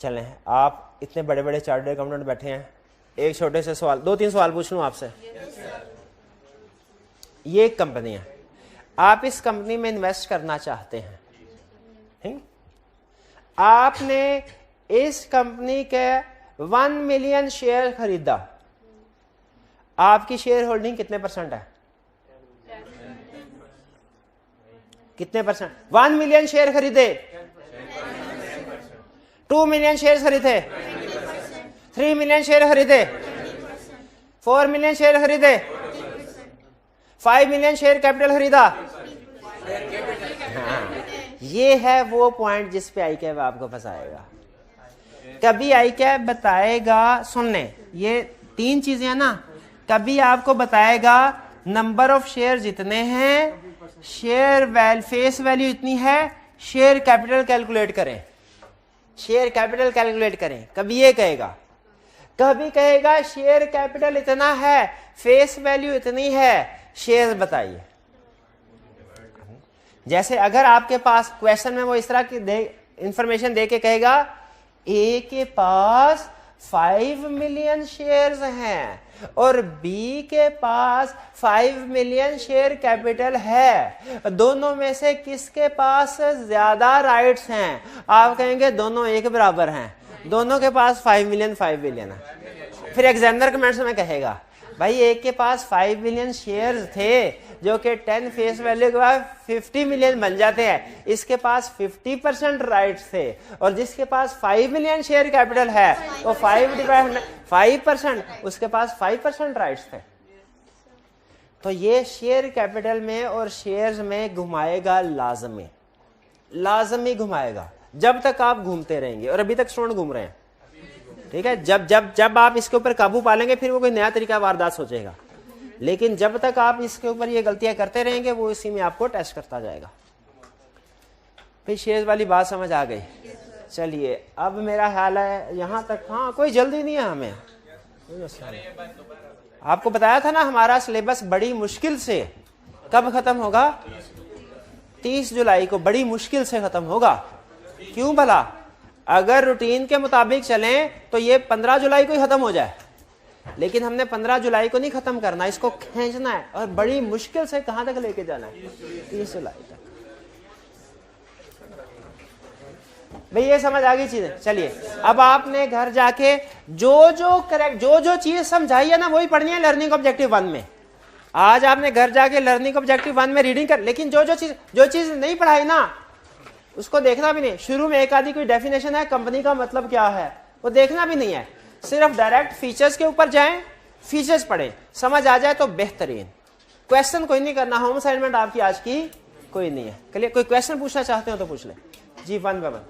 चलें, आप इतने बड़े बड़े चार्टर्ड अकाउंटेंट बैठे हैं, एक छोटे से सवाल, 2-3 सवाल पूछ लूं आपसे. ये एक कंपनी है, आप इस कंपनी में इन्वेस्ट करना चाहते हैं, ठीक? आपने इस कंपनी के 1 मिलियन शेयर खरीदा. आपकी शेयर होल्डिंग कितने % है? कितने %? 1 मिलियन शेयर खरीदे, 2 मिलियन शेयर खरीदे, 3 मिलियन शेयर खरीदे, 4 मिलियन शेयर खरीदे, 5 मिलियन शेयर कैपिटल खरीदा. हाँ, ये है वो पॉइंट जिस पे आई कैब आपको फंसाएगा. कभी आई कैब बताएगा, सुनने, ये 3 चीजें हैं ना, कभी आपको बताएगा नंबर ऑफ शेयर जितने हैं, शेयर फेस वैल्यू इतनी है, शेयर कैपिटल कैलकुलेट करें, शेयर कैपिटल कैलकुलेट करें, कभी ये कहेगा. कभी कहेगा शेयर कैपिटल इतना है, फेस वैल्यू इतनी है, शेयर बताइए. जैसे अगर आपके पास क्वेश्चन में वो इस तरह की इंफॉर्मेशन दे के कहेगा ए के पास 5 मिलियन शेयर्स हैं और बी के पास 5 मिलियन शेयर कैपिटल है, दोनों में से किसके पास ज्यादा राइट्स हैं? आप कहेंगे दोनों एक बराबर हैं, दोनों के पास 5 मिलियन है. फिर एग्जामिनर कमेंट्स में कहेगा भाई एक के पास 5 मिलियन शेयर्स थे जो कि 10 फेस वैल्यू के बाद 50 मिलियन बन जाते हैं, इसके पास 50% राइट्स थे, और जिसके पास 5 मिलियन शेयर कैपिटल है वो 5% उसके पास 5% राइट्स थे. तो ये शेयर कैपिटल में और शेयर्स में घुमाएगा, लाजमी घुमाएगा जब तक आप घूमते रहेंगे, और अभी तक स्टूडेंट घूम रहे हैं, ठीक है. जब आप इसके ऊपर काबू पालेंगे फिर वो कोई नया तरीका वारदात सोचेगा, लेकिन जब तक आप इसके ऊपर ये गलतियां करते रहेंगे वो इसी में आपको टेस्ट करता जाएगा. फिर शेयर्स वाली बात समझ आ गई. चलिए, अब मेरा ख्याल है यहां तक. हाँ, कोई जल्दी नहीं है हमें, आपको बताया था ना हमारा सिलेबस बड़ी मुश्किल से कब खत्म होगा? 30 जुलाई को बड़ी मुश्किल से खत्म होगा. क्यों भला? अगर रूटीन के मुताबिक चलें तो ये 15 जुलाई को ही खत्म हो जाए, लेकिन हमने 15 जुलाई को नहीं खत्म करना, इसको खींचना है और बड़ी मुश्किल से कहां तक लेके जाना है? 30 जुलाई तक. भाई ये समझ आ गई चीजें. चलिए, अब आपने घर जाके जो चीज समझाई है ना वही पढ़नी है लर्निंग ऑब्जेक्टिव 1 में. आज आपने घर जाके लर्निंग ऑब्जेक्टिव 1 में रीडिंग कर, लेकिन जो चीज नहीं पढ़ाई ना उसको देखना भी नहीं. शुरू में एक आधी कोई डेफिनेशन है, कंपनी का मतलब क्या है, वो देखना भी नहीं है. सिर्फ डायरेक्ट फीचर्स के ऊपर जाएं, फीचर्स पढ़ें, समझ आ जाए तो बेहतरीन. क्वेश्चन कोई नहीं करना, होम असाइनमेंट आपकी आज की कोई नहीं है. क्लियर? कोई क्वेश्चन पूछना चाहते हो तो पूछ ले जी. 1 बाय 1.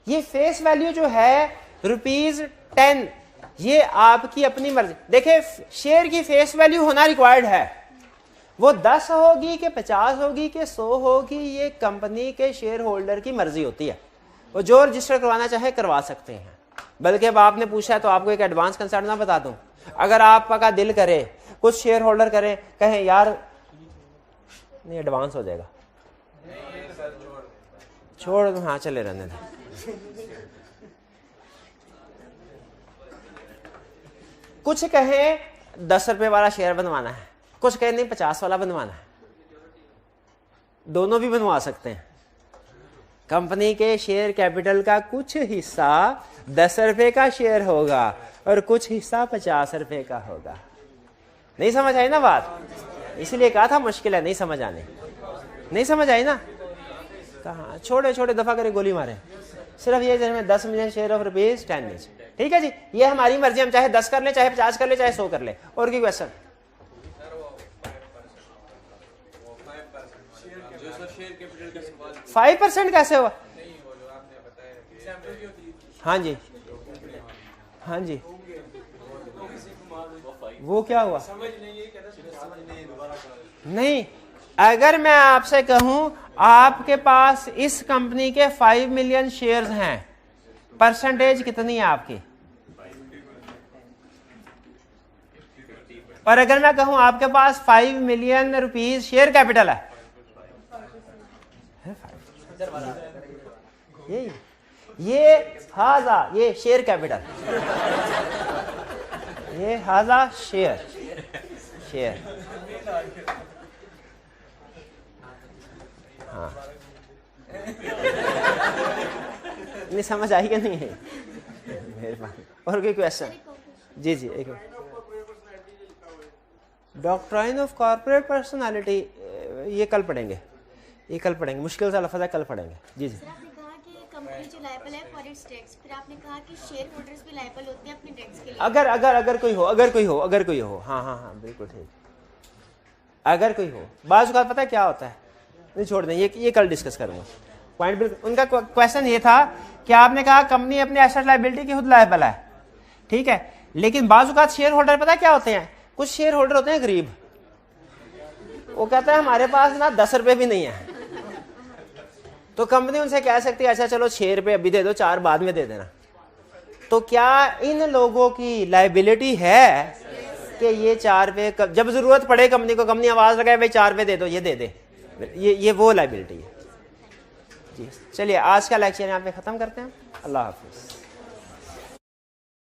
ये फेस वैल्यू जो है ₹10, ये आपकी अपनी मर्जी. देखिए, शेयर की फेस वैल्यू होना रिक्वायर्ड है, वो 10 होगी कि 50 होगी कि 100 होगी, ये कंपनी के शेयर होल्डर की मर्जी होती है. वो जो रजिस्टर करवाना चाहे करवा सकते हैं. बल्कि अब आपने पूछा है तो आपको एक एडवांस कंसेप्ट ना बता दूं. अगर आपका दिल करे, कुछ शेयर होल्डर कहें यार नहीं एडवांस हो जाएगा, छोड़ दो, हाँ चले रहने दो. कुछ कहें 10 रुपए वाला शेयर बनवाना है, कुछ कहें नहीं 50 वाला बनवाना है. दोनों भी बनवा सकते हैं. कंपनी के शेयर कैपिटल का कुछ हिस्सा 10 रुपए का शेयर होगा और कुछ हिस्सा 50 रुपए का होगा. नहीं समझ आई ना बात? इसलिए कहा था मुश्किल है, नहीं समझ आने. नहीं समझ आई ना? कहा छोटे दफा करे गोली मारे. सिर्फ ये जिसमें 10 मिलियन शेयर ऑफ ₹10 ईच. ठीक है जी, ये हमारी मर्जी, हम चाहे 10 कर ले, चाहे 50 कर ले, चाहे 100 कर ले. और की क्वेश्चन? 5% कैसे हुआ? हाँ जी, हाँ जी, वो क्या हुआ? नहीं, अगर मैं आपसे कहूं आपके पास इस कंपनी के 5 मिलियन शेयर्स हैं, परसेंटेज कितनी है आपकी? और अगर मैं कहूं आपके पास 5 मिलियन रुपीस शेयर कैपिटल है, ये हाजा, ये शेयर कैपिटल, ये हाजा शेयर, शेयर। हाँ, नहीं समझ आई कि नहीं है? मेहरबानी। और कोई क्वेश्चन? जी जी, एक डॉक्ट्राइन ऑफ कॉर्पोरेट पर्सनालिटी, ये कल पढ़ेंगे, ये कल पढ़ेंगे, मुश्किल सा लफ्ज़ है, कल पढ़ेंगे। जी जी। आपने कहा कि कंपनी जो लायबल है फॉर इट्स टैक्स, फिर आपने कहा कि शेयर होल्डर्स भी लायबल होते हैं अपने टैक्स के लिए। अगर कोई हो, हाँ हाँ हाँ, बिल्कुल ठीक। अगर कोई हो, बाज़ औक़ात पता है क्या होता है, नहीं छोड़ दें, ये कल डिस्कस करूँगा पॉइंट। बिल्कुल उनका क्वेश्चन ये था कि आपने कहा कंपनी अपने एसेट लायबिलिटी की खुद लायबल है, ठीक है, लेकिन बाज़ औक़ात शेयर होल्डर पता क्या होते हैं? कुछ शेयर होल्डर होते हैं गरीब, वो कहता है हमारे पास ना 10 रुपए भी नहीं है, तो कंपनी उनसे कह सकती है अच्छा चलो 6 रुपए अभी दे दो, 4 बाद में दे देना। तो क्या इन लोगों की लायबिलिटी है कि ये 4 रुपए जब जरूरत पड़े कंपनी को, कंपनी आवाज लगाए भाई 4 रुपए दे दो, ये दे दे, ये वो लायबिलिटी है। जी चलिए, आज का लेक्चर यहाँ पे खत्म करते हैं। अल्लाह हाफिज।